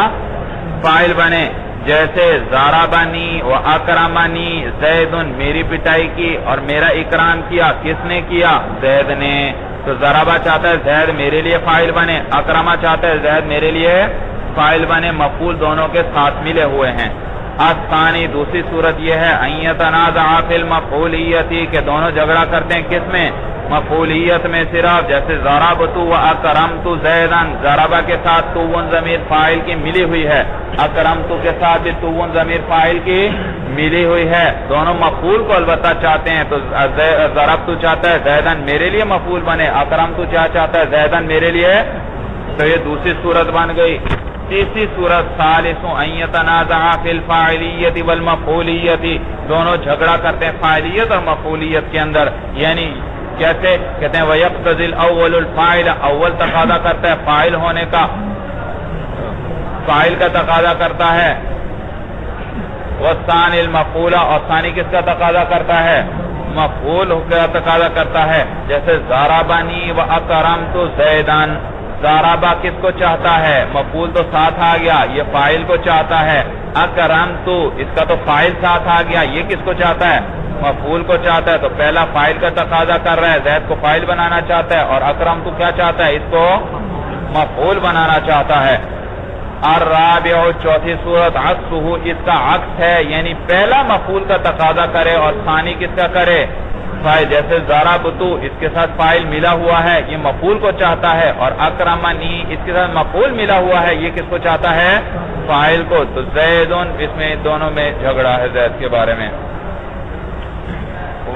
فاعل بنے. جیسے ضربنی و اکرمنی زید. میری پٹائی کی اور میرا اکرام کیا. کس نے کیا؟ زید نے. تو ضربہ چاہتا ہے زید میرے لیے فاعل بنے، اکرمہ چاہتا ہے زید میرے لیے فاعل بنے. مفعول دونوں کے ساتھ ملے ہوئے ہیں. الثانی دوسری صورت یہ ہے ان یتنازع فی المفعولیت کہ دونوں جھگڑا کرتے ہیں کس میں؟ مفعولیت میں. صرف جیسے ضربت و اکرمت زیدا. ضربہ کے ساتھ تو ضمیر فاعل کی ملی ہوئی ہے، اکرمت کے ساتھ بھی تو ضمیر فاعل کی ملی ہوئی ہے. دونوں مفعول کو البتہ چاہتے ہیں. تو ضربت چاہتا ہے زیدن میرے لیے مفعول بنے، اکرمت چاہتا ہے زیدن میرے لیے. تو یہ دوسری صورت بن گئی. تیسری صورت ثالث ان یتنازع فی الفاعلیت والمفعولیت. دونوں جھگڑا کرتے ہیں فاعلیت اور مفعولیت کے اندر. یعنی کیسے؟ کہتے ہیں وَيَقْتَضِي الْأَوَّلُ الْفَاعِلَ. اول تقاضا کرتا ہے فاعل ہونے کا، فاعل کا تقاضا کرتا ہے. والثانی المفعول، اور ثانی کس کا تقاضا کرتا ہے؟ مفعول کا تقاضا کرتا ہے. جیسے ضربنی واکرمت زیدن، ضربہ کس کو چاہتا ہے؟ مفعول تو ساتھ آ گیا، یہ فاعل کو چاہتا ہے. اکرمت اس کا تو فاعل ساتھ آ گیا، یہ کس کو چاہتا ہے؟ مفعول کو چاہتا ہے. تو پہلا فاعل کا تقاضا کر رہا ہے، زید کو فاعل بنانا چاہتا ہے، اور اکرمت کیا چاہتا ہے؟ اس کو مفعول بنانا چاہتا ہے. الرابع، چوتھی صورت، عکسہ، اس کا عکس ہے، یعنی پہلا مفعول کا تقاضا کرے اور ثانی کس کا کرے؟ فاعل. جیسے ضربت اس کے ساتھ فاعل ملا ہوا ہے، یہ مفعول کو چاہتا ہے، اور اکرمنی اس کے ساتھ مفعول ملا ہوا ہے، یہ کس کو چاہتا ہے؟ فاعل کو. تو زیدن، اس میں دونوں میں جھگڑا ہے زید کے بارے میں.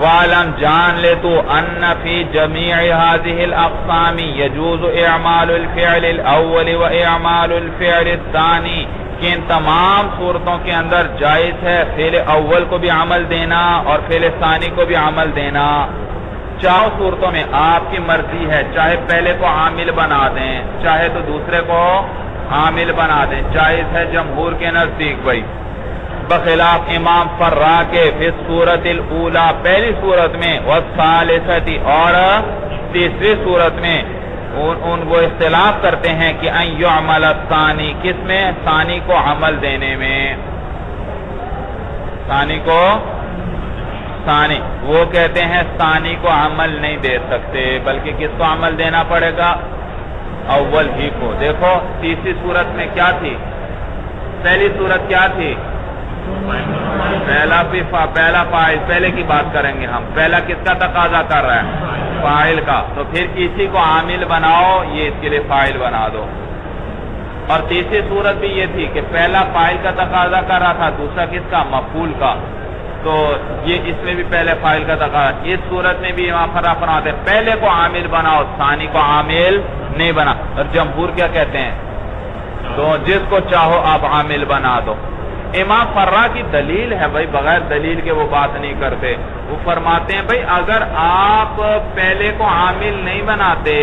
وَعْلَمْ، جان لے تو، ان فی جمیع هذه الاقسام یجوز اعمال الفعل الاول و اعمال الفعل الثانی، کہ ان تمام صورتوں کے اندر جائز ہے فعل اول کو بھی عمل دینا اور فعل ثانی کو بھی عمل دینا. چاروں صورتوں میں آپ کی مرضی ہے، چاہے پہلے کو عامل بنا دیں، چاہے تو دوسرے کو عامل بنا دیں، جائز ہے جمہور کے نزدیک. بھائی بخلاف امام فرا کے فی صورت الاولی، پہلی صورت میں، والثالثۃ، اور تیسری صورت میں وہ اختلاف کرتے ہیں کہ ان یعمل الثانی، کس میں؟ ثانی کو عمل دینے میں. ثانی کو، ثانی وہ کہتے ہیں ثانی کو عمل نہیں دے سکتے، بلکہ کس کو عمل دینا پڑے گا؟ اول ہی کو. دیکھو تیسری صورت میں کیا تھی؟ پہلی صورت کیا تھی؟ پہلا فاعل، پہلے کی بات کریں گے ہم. پہلا کس کا تقاضا کر رہا ہے؟ فاعل کا. تو پھر کسی کو عامل بناؤ، یہ اس کے لیے فاعل بنا دو. اور تیسری صورت بھی یہ تھی کہ پہلا فاعل کا تقاضا کر رہا تھا، دوسرا کس کا؟ مفعول کا. تو یہ اس میں بھی پہلے فاعل کا تقاضا. اس صورت میں بھی امام فرا فرماتے ہیں پہلے کو عامل بناؤ، ثانی کو عامل نہیں بنا. اور جمہور کیا کہتے ہیں؟ تو جس کو چاہو آپ عامل بنا دو. امام فرا کی دلیل ہے بھائی، بغیر دلیل کے وہ بات نہیں کرتے. وہ فرماتے ہیں بھائی اگر آپ پہلے کو عامل نہیں بناتے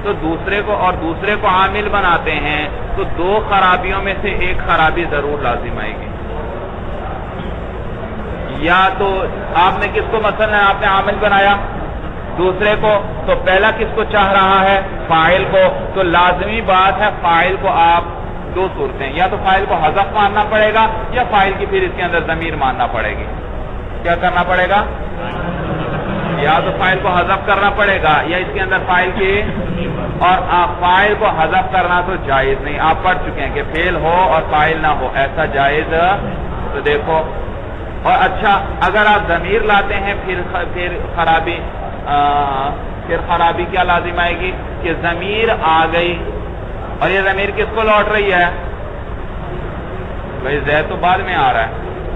تو دوسرے کو، اور دوسرے کو عامل بناتے ہیں، تو دو خرابیوں میں سے ایک خرابی ضرور لازم آئے گی. یا تو آپ نے کس کو، مثلا آپ نے عامل بنایا دوسرے کو، تو پہلا کس کو چاہ رہا ہے؟ فاعل کو. تو لازمی بات ہے فاعل کو آپ دو صورتیں، یا تو فاعل کو حذف ماننا پڑے گا، یا فاعل کی پھر اس کے اندر ضمیر ماننا پڑے گی. کیا کرنا پڑے گا؟ یا تو فاعل کو حذف کرنا پڑے گا، یا اس کے اندر فاعل کی، اور فاعل کو حذف کرنا تو جائز نہیں. آپ پڑھ چکے ہیں کہ فعل ہو اور فاعل نہ ہو، ایسا جائز. تو دیکھو، اور اچھا اگر آپ ضمیر لاتے ہیں پھر خرابی کیا لازم آئے گی؟ کہ ضمیر آ گئی، اور یہ ضمیر کس کو لوٹ رہی ہے؟ بھائی زید تو بعد میں آ رہا ہے،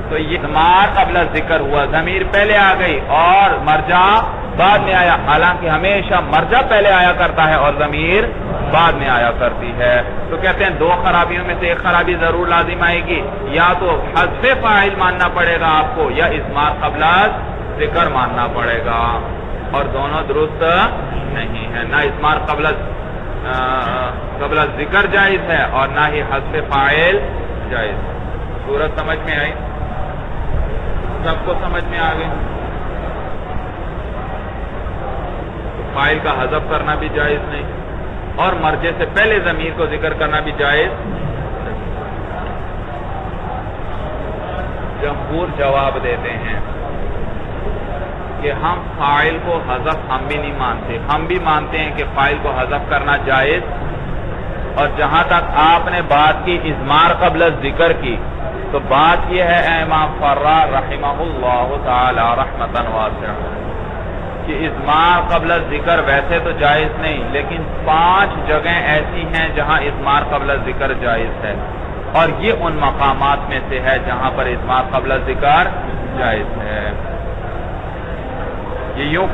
تو یہ ضمیر قبل ذکر ہوا، ضمیر پہلے آ گئی اور مرجع بعد میں آیا. حالانکہ ہمیشہ مرجع پہلے آیا کرتا ہے اور ضمیر بعد میں آیا کرتی ہے. تو کہتے ہیں دو خرابیوں میں سے ایک خرابی ضرور لازم آئے گی، یا تو حذف فاعل ماننا پڑے گا آپ کو، یا اضمار قبل ذکر ماننا پڑے گا. اور دونوں درست نہیں ہے، نہ اضمار قبل ذکر جائز ہے اور نہ ہی حذف فاعل جائز. صورت سمجھ میں آئی؟ سب کو سمجھ میں آ گئی؟ فاعل کا حذف کرنا بھی جائز نہیں، اور مرجع سے پہلے ضمیر کو ذکر کرنا بھی جائز. جمہور جواب دیتے ہیں کہ ہم فاعل کو حذف ہم بھی نہیں مانتے، ہم بھی مانتے ہیں کہ فاعل کو حذف کرنا جائز. اور جہاں تک آپ نے بات کی اضمار قبل ذکر کی، تو بات یہ ہے امام فرا رحمہ اللہ تعالی رحمتاً واسعہ کہ اضمار قبل ذکر ویسے تو جائز نہیں، لیکن 5 جگہیں ایسی ہیں جہاں اضمار قبل ذکر جائز ہے، اور یہ ان مقامات میں سے ہے جہاں پر اضمار قبل ذکر جائز ہے. یہ یوں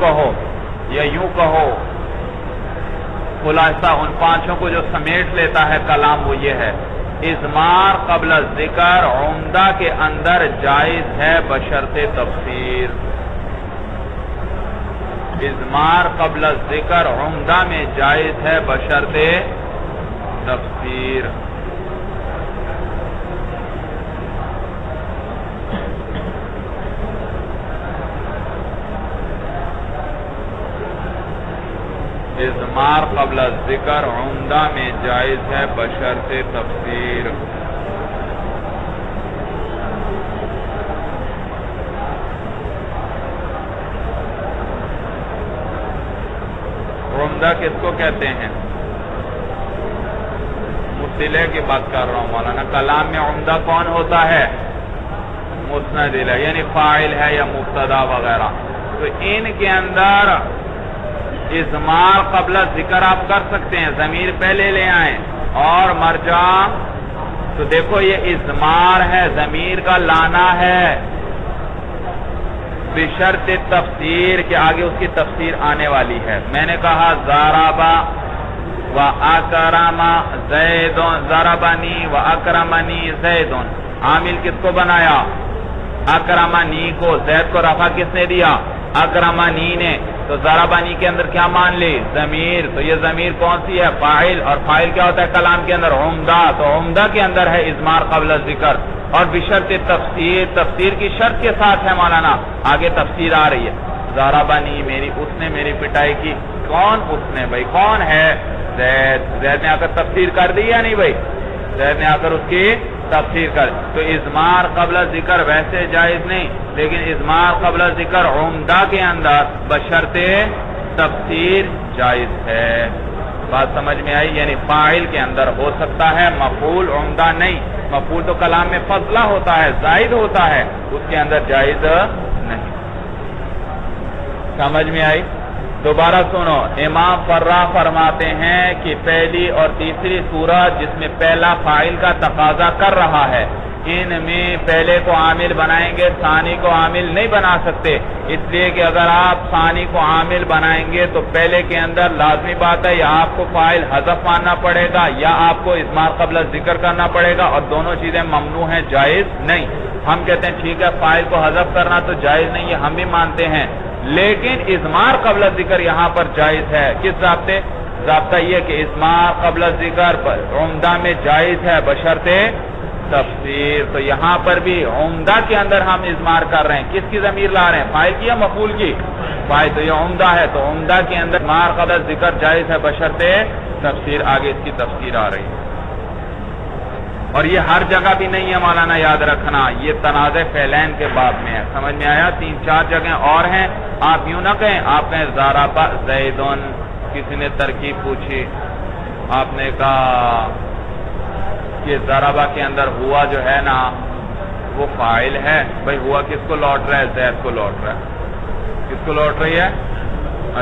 کہو خلاصہ ان 5 کو جو سمیٹ لیتا ہے کلام وہ یہ ہے: اضمار قبل ذکر عمدہ کے اندر جائز ہے بشرط تفسیر. اضمار قبل ذکر عمدہ میں جائز ہے بشرط تفسیر. اضمار قبل ذکر عمدہ میں جائز ہے بشرط تفسیر. عمدہ کس کو کہتے ہیں؟ مصطلح کی بات کر رہا ہوں مولانا. کلام میں عمدہ کون ہوتا ہے؟ مسند الیہ، یعنی فاعل ہے یا مبتدا وغیرہ. تو ان کے اندر اضمار قبل ذکر آپ کر سکتے ہیں، ضمیر پہلے لے آئیں اور مرجع. تو دیکھو یہ اضمار ہے، ضمیر کا لانا ہے بشرط تفسیر کے آگے اس کی تفسیر آنے والی ہے. میں نے کہا ضربا و اکرم زید، ضربنی و اکرمنی زید. عامل کس کو بنایا؟ اکرمنی کو. زید کو رفع کس نے دیا؟ اکرمنی نے. تو ضربنی کے اندر کیا مان لی؟ ضمیر. تو یہ ضمیر کون سی ہے؟ فاعل. اور فاعل کیا ہوتا ہے کلام کے اندر؟ عمدہ. تو عمدہ کے اندر ہے اضمار قبل ذکر اور بشرط تفسیر. تفسیر کی شرط کے ساتھ ہے مولانا. آگے تفسیر آ رہی ہے. ضربنی، میری اس نے میری پٹائی کی. کون اس نے بھائی؟ کون ہے؟ زید. زید نے آ کر تفسیر کر دی یا نہیں بھائی؟ زید نے آ کر اس کی تفسیر کر. تو اضمار قبل ذکر ویسے جائز نہیں، لیکن اضمار قبل ذکر عمدہ کے اندر بشرط تفسیر جائز ہے. بات سمجھ میں آئی؟ یعنی فاعل کے اندر ہو سکتا ہے، مفعول عمدہ نہیں. مفعول تو کلام میں فضلہ ہوتا ہے، زائد ہوتا ہے، اس کے اندر جائز نہیں. سمجھ میں آئی؟ دوبارہ سنو. امام فرا فرماتے ہیں کہ پہلی اور تیسری صورت جس میں پہلا فاعل کا تقاضا کر رہا ہے، ان میں پہلے کو عامل بنائیں گے، ثانی کو عامل نہیں بنا سکتے. اس لیے کہ اگر آپ ثانی کو عامل بنائیں گے تو پہلے کے اندر لازمی بات ہے یا آپ کو فاعل حذف ماننا پڑے گا یا آپ کو اضمار قبل ذکر کرنا پڑے گا، اور دونوں چیزیں ممنوع ہیں، جائز نہیں. ہم کہتے ہیں ٹھیک ہے فاعل کو حذف کرنا تو جائز نہیں ہے، ہم بھی مانتے ہیں، لیکن اضمار قبل ذکر یہاں پر جائز ہے. کس ضابطے؟ ضابطہ یہ کہ اضمار قبل ذکر عمدہ میں جائز ہے بشرط تفسیر. تو یہاں پر بھی عمدہ کے اندر ہم اضمار کر رہے ہیں. کس کی ضمیر لا رہے ہیں؟ فاعل کی یا مفعول کی؟ فاعل. تو یہ عمدہ ہے، تو عمدہ کے اندر اضمار قبل ذکر جائز ہے بشرط تفسیر. آگے اس کی تفسیر آ رہی ہے. اور یہ ہر جگہ بھی نہیں ہے مولانا، یاد رکھنا. یہ تنازع فعلین کے باب میں ہے. سمجھ میں آیا؟ 3-4 جگہیں اور ہیں. آپ یوں نہ کہیں، آپ کہیں ضربا زیدن. کسی نے ترکیب پوچھی، آپ نے کہا کہ ضربا کے اندر ہوا جو ہے نا وہ فاعل ہے. بھائی ہوا کس کو لوٹ رہا ہے؟ زید کو لوٹ رہا ہے. کس کو لوٹ رہی ہے؟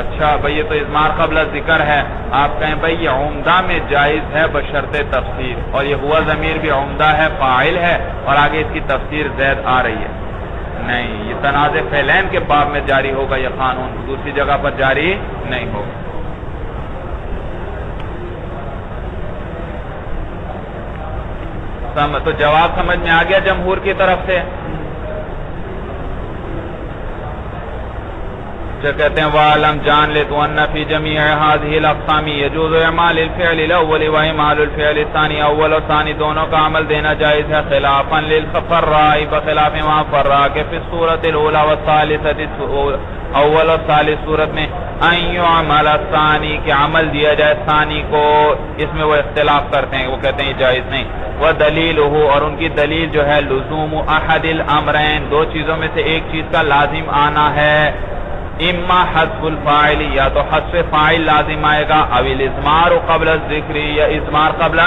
اچھا بھائی یہ تو اضمار قبل ذکر ہے. آپ کہیں بھائی یہ عمدہ میں جائز ہے بشرط تفسیر، اور یہ ہوا ضمیر بھی عمدہ ہے، فاعل ہے، اور آگے اس کی تفسیر زید آ رہی ہے. نہیں، یہ تنازع فعلین کے باب میں جاری ہوگا یہ قانون، دوسری جگہ پر جاری نہیں ہوگا. تو جواب سمجھ میں آ گیا جمہور کی طرف سے؟ جو کہتے ہیں وَعَلَمْ جان لے تو ان فی جمیع هذه الاقسام يجوز اعمال الفعل الاول واعمال الفعل الثاني. اول اور ثانی دونوں کا عمل دینا جائز ہے، خلافا للفراء بخلاف ما فرع کہ فی الصورۃ الاولى والثالثۃ. اول اور ثالث صورت میں ان يعمل الثانی کہ عمل دیا جائے ثانی کو، اس میں وہ اختلاف کرتے ہیں، وہ کہتے ہیں جائز نہیں. وَدَلِيلُهُ اور ان کی دلیل جو ہے لزوم احد الامرین، دو چیزوں میں سے ایک چیز کا لازم آنا ہے. اما حذف الفاعل، یا تو حذف فاعل لازم آئے گا، او الاضمار قبل الذکر یا اضمار قبل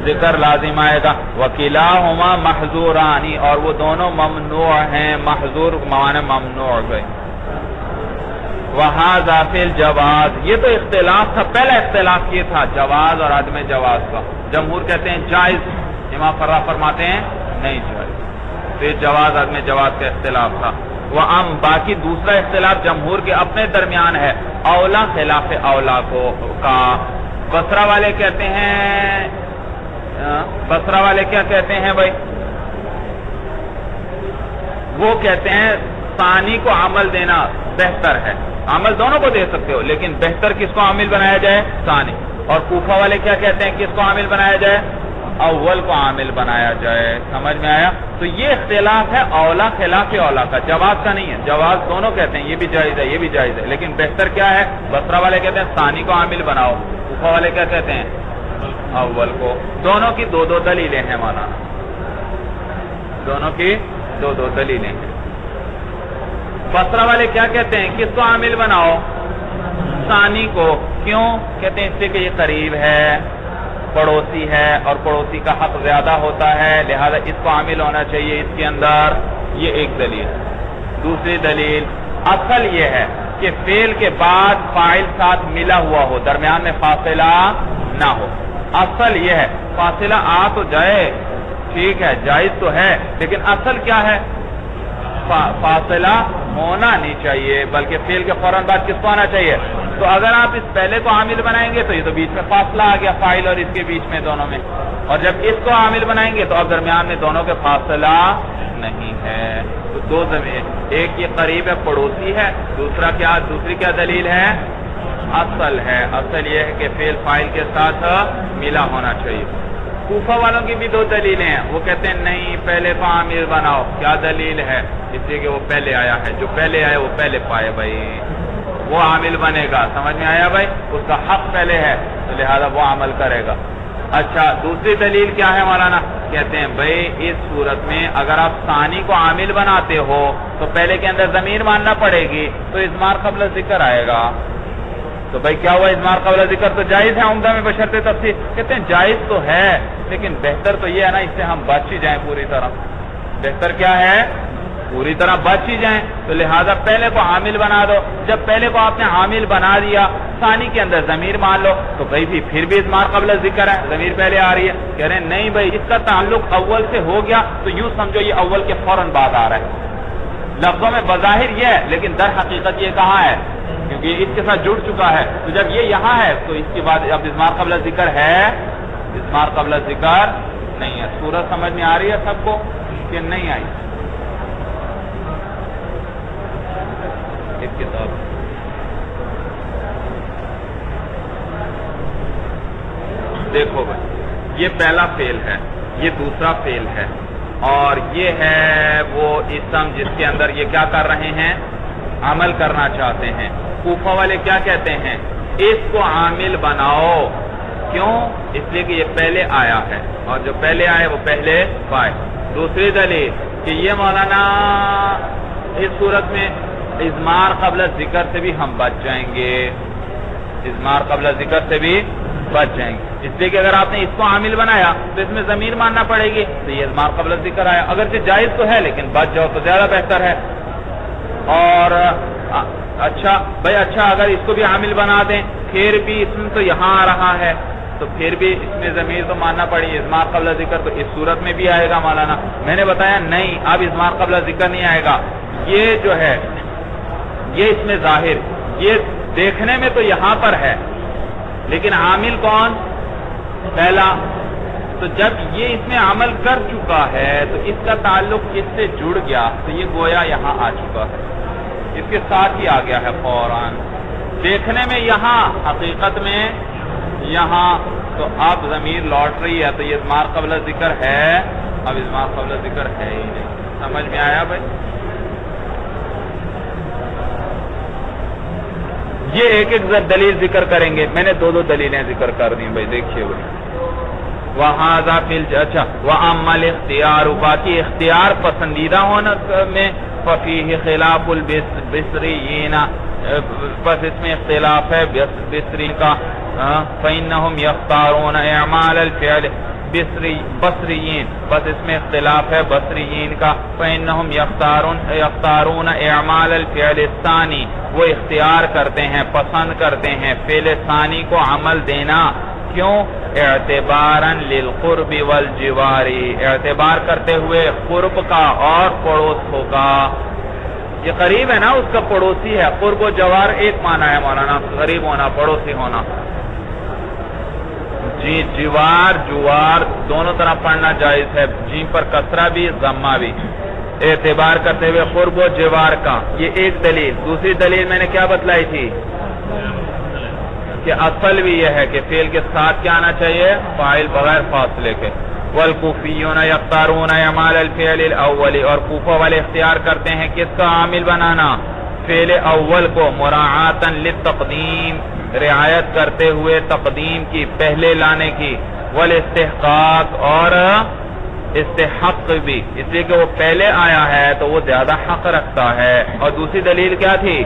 ذکر لازم آئے گا. وکلاہما محظوران اور وہ دونوں ممنوع ہیں. محظور معنی ممنوع گئے. وہذا فی الجواز، یہ تو اختلاف تھا، پہلا اختلاف یہ تھا جواز اور عدم جواز کا. جمہور کہتے ہیں جائز، امام فرا فرماتے ہیں نہیں جائز. تو یہ جواز عدم جواز کا اختلاف تھا. باقی دوسرا اختلاف جمہور کے اپنے درمیان ہے، اولا خلاف اولا کو کا. بصرہ والے کہتے ہیں، بصرہ والے کیا کہتے ہیں بھائی؟ وہ کہتے ہیں ثانی کو عمل دینا بہتر ہے. عمل دونوں کو دے سکتے ہو لیکن بہتر کس کو عامل بنایا جائے؟ ثانی. اور کوفہ والے کیا کہتے ہیں کس کو عامل بنایا جائے؟ اول کو عامل بنایا جائے. سمجھ میں آیا؟ تو یہ اختلاف ہے اولا خلاف اولا کا، جواز کا نہیں ہے. جواز دونوں کہتے ہیں یہ بھی جائز ہے یہ بھی جائز ہے، لیکن بہتر کیا ہے؟ بصرہ والے کہتے ہیں ثانی کو عامل بناؤ، کوفہ والے کیا کہتے ہیں؟ اول کو. دونوں کی دو دلیلیں ہیں مولانا، دونوں کی دو دلیلیں ہیں. بصرہ والے کیا کہتے ہیں؟ کس کو عامل بناؤ؟ ثانی کو. کیوں کہتے ہیں؟ اس لیے کہ یہ قریب ہے، پڑوسی ہے، اور پڑوسی کا حق زیادہ ہوتا ہے، لہذا اس کو عامل ہونا چاہیے اس کے اندر. یہ ایک دلیل. دوسری دلیل اصل یہ ہے کہ فعل کے بعد فاعل ساتھ ملا ہوا ہو، درمیان میں فاصلہ نہ ہو. اصل یہ ہے، فاصلہ آ تو جائے ٹھیک ہے جائز تو ہے، لیکن اصل کیا ہے؟ فاصلہ ہونا نہیں چاہیے، بلکہ فعل کے فوراً بعد کس کو آنا چاہیے؟ تو اگر آپ اس پہلے کو عامل بنائیں گے تو یہ تو بیچ میں فاصلہ آ گیا فاعل اور اس کے بیچ میں دونوں میں، اور جب اس کو عامل بنائیں گے تو اب درمیان میں دونوں کے فاصلہ نہیں ہے. تو دو زمین، ایک یہ قریب ہے پڑوسی ہے، دوسری کیا دلیل ہے؟ اصل ہے. اصل یہ ہے کہ فعل فاعل کے ساتھ ملا ہونا چاہیے. کوفہ والوں کی بھی دو دلیلیں ہیں، وہ کہتے ہیں نہیں پہلے کو عامل بناؤ. کیا دلیل ہے؟ اس لیے کہ وہ پہلے آیا ہے، جو پہلے آئے وہ پہلے پائے بھائی، وہ عامل بنے گا. سمجھ میں آیا بھائی؟ اس کا حق پہلے ہے تو لہذا وہ عمل کرے گا. اچھا دوسری دلیل کیا ہے مولانا؟ کہتے ہیں بھائی اس صورت میں اگر آپ ثانی کو عامل بناتے ہو تو پہلے کے اندر ضمیر ماننا پڑے گی، تو اضمار قبل ذکر آئے گا. تو بھائی کیا ہوا؟ اضمار قبل ذکر تو جائز ہے عمدہ میں بشرط تفصیل. کہتے ہیں جائز تو ہے لیکن بہتر تو یہ ہے نا اس سے ہم بچ ہی جائیں پوری طرح. بہتر کیا ہے؟ پوری طرح بچ ہی جائیں. تو لہذا پہلے کو عامل بنا دو. جب پہلے کو آپ نے عامل بنا دیا، ثانی کے اندر ضمیر مان لو، تو بھائی پھر بھی اضمار قبل ذکر ہے، ضمیر پہلے آ رہی ہے. کہہ رہے ہیں نہیں بھائی اس کا تعلق اول سے ہو گیا تو یوں سمجھو یہ اول کے فوراً بعد آ رہا ہے. لفظوں میں بظاہر یہ ہے لیکن در حقیقت یہ کہاں ہے؟ کیونکہ یہ اس کے ساتھ جڑ چکا ہے. تو جب یہ یہاں ہے تو اس کے بعد اب اضمار قبل ذکر ہے؟ اضمار قبل ذکر نہیں ہے. صورت سمجھ میں آ رہی ہے سب کو کہ نہیں آئی؟ ایک کتاب دیکھو بھائی، یہ پہلا فعل ہے، یہ دوسرا فعل ہے، اور یہ ہے وہ اسم جس کے اندر یہ کیا کر رہے ہیں؟ عمل کرنا چاہتے ہیں. کوفہ والے کیا کہتے ہیں؟ اس کو عامل بناؤ. کیوں؟ اس لیے کہ یہ پہلے آیا ہے اور جو پہلے آئے وہ پہلے پائے. دوسری دلیل کہ یہ مولانا اس صورت میں اضمار قبل ذکر سے بھی ہم بچ جائیں گے، اضمار قبل ذکر سے بھی بچ جائیں گے. اس لیے کہ اگر آپ نے اس کو عامل بنایا تو اس میں ضمیر ماننا پڑے گی، تو یہ اضمار قبل ذکر آیا. اگرچہ جائز تو ہے لیکن بچ جاؤ تو زیادہ بہتر ہے. اور اچھا بھائی اچھا اگر اس کو بھی عامل بنا دیں پھر بھی اس میں تو یہاں آ رہا ہے تو پھر بھی اس میں ضمیر تو ماننا پڑے گی، اضمار قبل ذکر تو اس صورت میں بھی آئے گا مولانا. میں نے بتایا نہیں اب اضمار قبل ذکر نہیں آئے گا. یہ جو ہے یہ اس میں ظاہر، یہ دیکھنے میں تو یہاں پر ہے لیکن عامل کون؟ پہلا. تو جب یہ اس میں عمل کر چکا ہے تو اس کا تعلق اس سے جڑ گیا تو یہ گویا یہاں آ چکا ہے، اس کے ساتھ ہی آ گیا ہے فوراً. دیکھنے میں یہاں، حقیقت میں یہاں. تو اب ضمیر لوٹ رہی ہے تو یہ اضمار قبل ذکر ہے، اب اضمار قبل ذکر ہے ہی نہیں. سمجھ میں آیا بھائی؟ یہ ایک ایک دلیل ذکر کریں گے. میں نے دو دلیلیں ذکر کر دی بھائی، دیکھیے بھائی. وَهَذَا فِي اچھا وَأَمَّا الْاخْتِيَارُ، باقی اختیار پسندیدہ ہونا میں فَفِيهِ خِلَافُ الْبِصْرِيِّينَ، بس اس میں اختلاف ہے بصری کا. فَإِنَّهُمْ يَخْتَارُونَ إِعْمَالَ الْفِعْلِ، بصریین، بس اس میں اختلاف ہے بصریین کا. فَإِنَّهُمْ يَخْتَارُونَ إِعْمَالَ الْفِعْلِ الثَّانِي، وہ اختیار کرتے ہیں پسند کرتے ہیں فعل ثانی کو عمل دینا. کیوں؟ اعتباراً للقرب والجوار، اعتبار کرتے ہوئے قرب کا اور پڑوسوں کا. یہ قریب ہے نا، اس کا پڑوسی ہے. قرب و جوار ایک معنی ہے مولانا، غریب ہونا پڑوسی ہونا. جی جوار جوار دونوں طرح پڑھنا جائز ہے، جیم پر کسرہ بھی ضمہ بھی. اعتبار کرتے ہوئے قرب و جوار کا، یہ ایک دلیل. دوسری دلیل میں نے کیا بتلائی تھی کہ اصل بھی یہ ہے کہ فعل کے ساتھ کیا آنا چاہیے؟ فاعل بغیر فاصلے کے. والکوفیون یختارون اعمال الفعل الاول، اور کوفہ والے اختیار کرتے ہیں کس کا عامل بنانا؟ فعل اول کو، مراعاتا للتقدیم، رعایت کرتے ہوئے تقدیم کی، پہلے لانے کی، والاستحقاق، اور استحق بھی، اس لیے کہ وہ پہلے آیا ہے تو وہ زیادہ حق رکھتا ہے۔ اور دوسری دلیل کیا تھی؟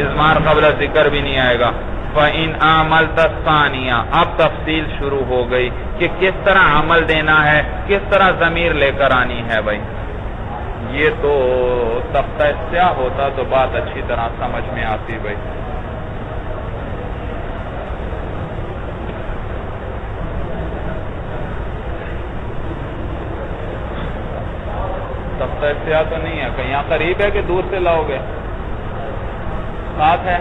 اضمار قبل ذکر بھی نہیں آئے گا۔ فَإِنْ عَمَلْتَ الثَّانِيَةَ، اب تفصیل شروع ہو گئی کہ کس طرح عمل دینا ہے، کس طرح ضمیر لے کر آنی ہے۔ بھائی یہ تو تختہ سیاہ ہوتا تو بات اچھی طرح سمجھ میں آتی۔ بھائی تختہ سیاہ تو نہیں ہے، کہیں یہاں قریب ہے کہ دور سے لاؤ گے؟ ساتھ ہے؟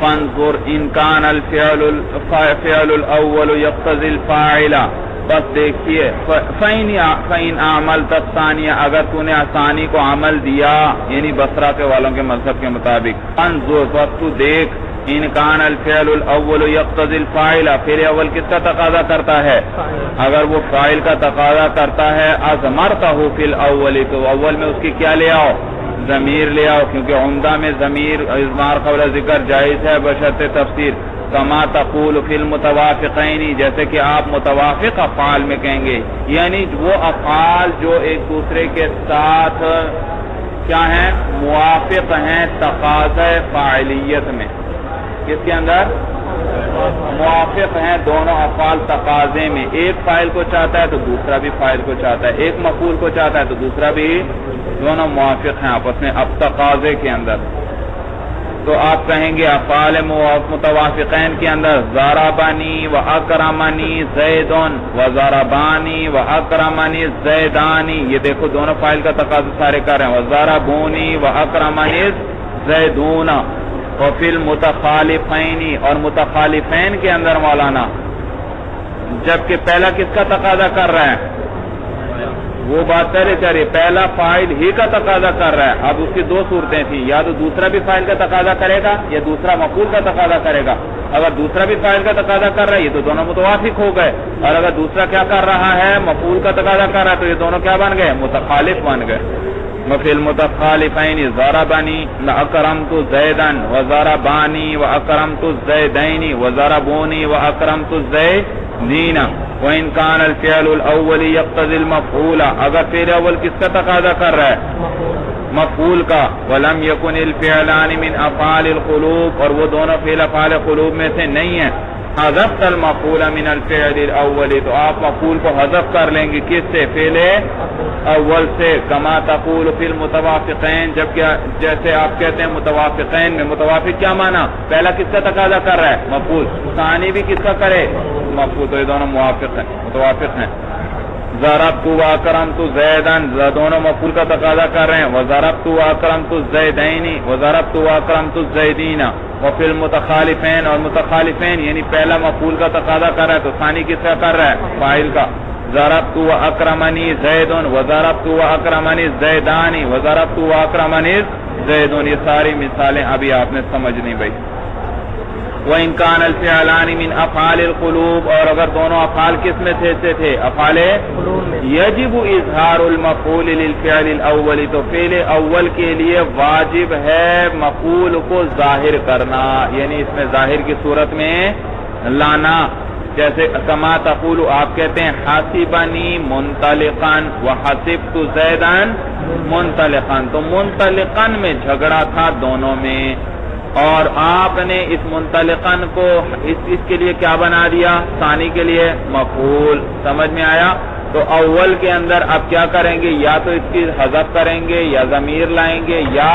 فانظر ان کان الفعل الاول یقتضی الفاعل، بس دیکھیے فَإِنْ عَمَلْتَ الثَّانِيَةَ، اگر تو نے ثانی کو عمل دیا، یعنی بصرہ کے والوں کے مذہب کے مطابق، فانظر، بس تو دیکھ، ان کان الفعل الاول یقتضی الفاعل، فعل اول کس کا تقاضا کرتا ہے؟ اگر وہ فاعل کا تقاضا کرتا ہے، اضمرتہ فی الاول، تو اول میں اس کی کیا لے آؤ؟ ضمیر لے آؤ، کیونکہ عمدہ میں ضمیر اضمار قبل ذکر جائز ہے بشرط تفسیر، کما تقول فی المتوافقین، جیسے کہ آپ متوافق افعال میں کہیں گے، یعنی وہ افعال جو ایک دوسرے کے ساتھ کیا ہیں؟ موافق ہیں تقاضۂ فاعلیت میں۔ کس کے اندر؟ موافق ہیں دونوں افعال تقاضے میں، ایک فاعل کو چاہتا ہے تو دوسرا بھی فاعل کو چاہتا ہے، ایک مفعول کو چاہتا ہے تو دوسرا بھی، دونوں موافق ہیں آپس میں اب تقاضے کے اندر۔ تو آپ کہیں گے افعال متوافقین کے اندر ضربنی و اکرمنی زیدن و ضربانی و اکرمنی زیدانی، یہ دیکھو دونوں فاعل کا تقاضا سارے کر رہے ہیں، و ضربونی و اکرمنی زیدون۔ وفی المتخالفین، اور متخالفین کے اندر مولانا، جبکہ پہلا کس کا تقاضا کر رہا ہے؟ وہ بات پہلے چاہ رہی، پہلا فاعل ہی کا تقاضا کر رہا ہے، اب اس کی دو صورتیں تھیں، یا تو دوسرا بھی فاعل کا تقاضا کرے گا یا دوسرا مفعول کا تقاضا کرے گا۔ اگر دوسرا بھی فاعل کا تقاضا کر رہا ہے یہ تو دونوں متوافق ہو گئے، اور اگر دوسرا کیا کر رہا ہے؟ مفعول کا تقاضا کر رہا ہے، تو یہ دونوں کیا بن گئے؟ متخالف بن گئے۔ وفی المتخالفین ضربنی اکرمت زیدا و ضربانی و اکرمت الزیدین و ضربونی و اکرمت الزیدین۔ وَإِنْ كَانَ الْفِعْلُ الْأَوَّلِ يَقْتَضِي الْمَفْعُولَ، اگر فعل اول کس کا تقاضا کر رہا ہے؟ مفعول کا۔ وَلَمْ يَكُنِ الْفِعْلَانِ مِنْ أَفْعَالِ الْقُلُوبِ، اور وہ دونوں فعل افعال قلوب میں سے نہیں ہیں، حذفت المفعول من الفعل الاول، تو آپ مفعول کو حذف کر لیں گے کس سے؟ فعل اول سے، کما تقول فی المتوافقین، جبکہ جیسے آپ کہتے ہیں متوافقین میں، متوافق کیا معنی؟ پہلا کس کا تقاضا کر رہا ہے؟ مفعول، ثانی بھی کس کا کرے؟ مفعول، تو یہ دونوں موافق ہیں، متوافق ہیں۔ ضربت و اکرمت زیدن، دونوں مفعول کا تقاضا کر رہے ہیں، وضربت و اکرمت الزیدین وضربت و اکرمت الزیدین۔ وفی المتخالفین، اور متخالفین یعنی پہلا مفعول کا تقاضا کر رہا ہے تو ثانی کس کا کر رہا ہے؟ فاعل کا۔ ضربت و اکرمنی زیدن وضربت و اکرمنی زیدانی وضربت و اکرمنی زیدن، یہ ساری مثالیں ابھی آپ نے سمجھنی بھائی۔ وَإِنْ كَانَ الْفِعْلَانِ مِنْ أَفْعَالِ الْقُلُوبِ، اور اگر دونوں افعال کس میں سے تھے؟ افعال یجب اظہار المفعول للفعل الاول، تو فعل اول کے لیے واجب ہے مفعول کو ظاہر کرنا، یعنی اس میں ظاہر کی صورت میں لانا، جیسے کما تقول، آپ کہتے ہیں حاسبنی منطلقا وحسبت زیدا منطلقا، تو منطلقا میں جھگڑا تھا دونوں میں، اور آپ نے اس منطلقاً کو اس کے لیے کیا بنا دیا؟ ثانی کے لیے مفعول۔ سمجھ میں آیا؟ تو اول کے اندر اب کیا کریں گے؟ یا تو اس کی حذف کریں گے یا ضمیر لائیں گے، یا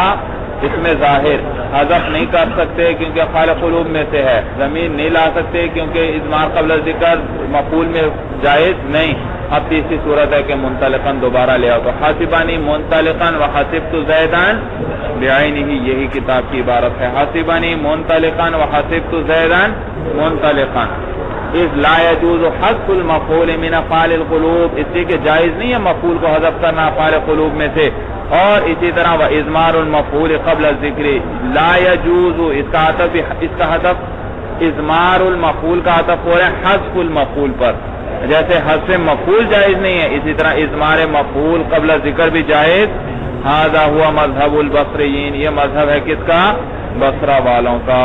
اس میں ظاہر حذف نہیں کر سکتے کیونکہ افعال قلوب میں سے ہے، ضمیر نہیں لا سکتے کیونکہ اضمار قبل ذکر مفعول میں جائز نہیں۔ اب تیسری صورت ہے کہ منطلقاً دوبارہ لے آؤ، تو حاسبانی منطلقاً وحسبت زیدان بعینہ، یہی کتاب کی عبارت ہے، حاسبانی منطلقاً وحسبت زیدان منطلقاً۔ اس لا یجوز حذف المفعول من افعال القلوب، اس لیے کہ جائز نہیں ہے مفعول کو حذف کرنا افعال قلوب میں سے. اور اسی طرح وہ اضمار المفعول قبل الذکر لا یجوز، اس کا حذف اضمار المفعول کا عطف ہو رہا ہے حذف المفعول پر. جیسے حذف مفعول جائز نہیں ہے، اسی طرح اضمار مفعول قبل ذکر بھی جائز. ھذا ہوا مذہب البصریین، یہ مذہب ہے کس کا؟ بصرہ والوں کا.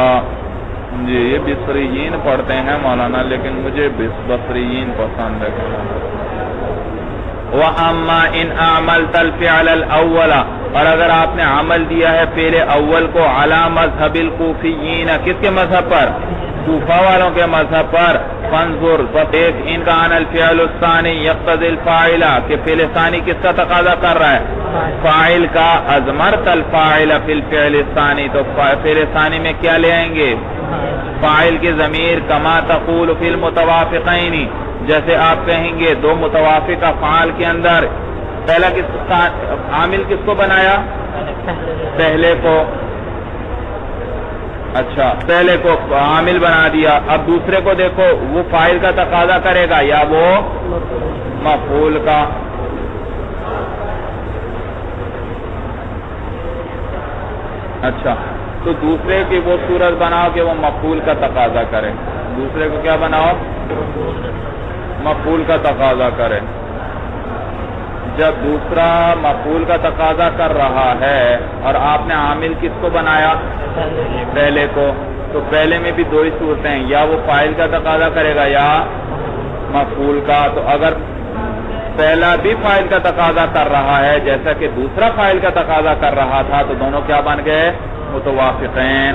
جی یہ بصریین پڑھتے ہیں مولانا، لیکن مجھے بصریین پسند ہے. وَأَمَّا إِنْ أَعْمَلْتَ الْفِعْلَ الْأَوَّلَ، اور اگر آپ نے عمل دیا ہے فعل اول کو علی مذہب الکوفیین، کس کے مذہب پر؟ کوفہ والوں کے مذہب پر. فانظر، دیکھ، ان کا عن الفعل الثانی یقتضی الفاعل، کہ فعل ثانی کس کا تقاضا کر رہا ہے؟ فاعل کا. اضمرت الفاعل فی الفعل الثانی، تو فعل ثانی میں کیا لے آئیں گے؟ فاعل کی ضمیر. کما تقول فی المتوافقین، جیسے آپ کہیں گے دو متوافق افعال کے اندر پہلا عامل کس کو بنایا؟ پہلے کو. اچھا پہلے کو عامل بنا دیا. اب دوسرے کو دیکھو، وہ فاعل کا تقاضا کرے گا یا وہ مفعول کا؟ اچھا تو دوسرے کی وہ صورت بناؤ کہ وہ مفعول کا تقاضا کرے. دوسرے کو کیا بناؤ؟ مفعول کا تقاضا کرے. جب دوسرا مفعول کا تقاضا کر رہا ہے اور آپ نے عامل کس کو بنایا؟ پہلے کو. تو پہلے میں بھی دو ہی صورتیں ہیں، یا وہ فاعل کا تقاضا کرے گا یا مفعول کا. تو اگر پہلا بھی فاعل کا تقاضا کر رہا ہے جیسا کہ دوسرا فاعل کا تقاضا کر رہا تھا، تو دونوں کیا بن گئے؟ متوافقین.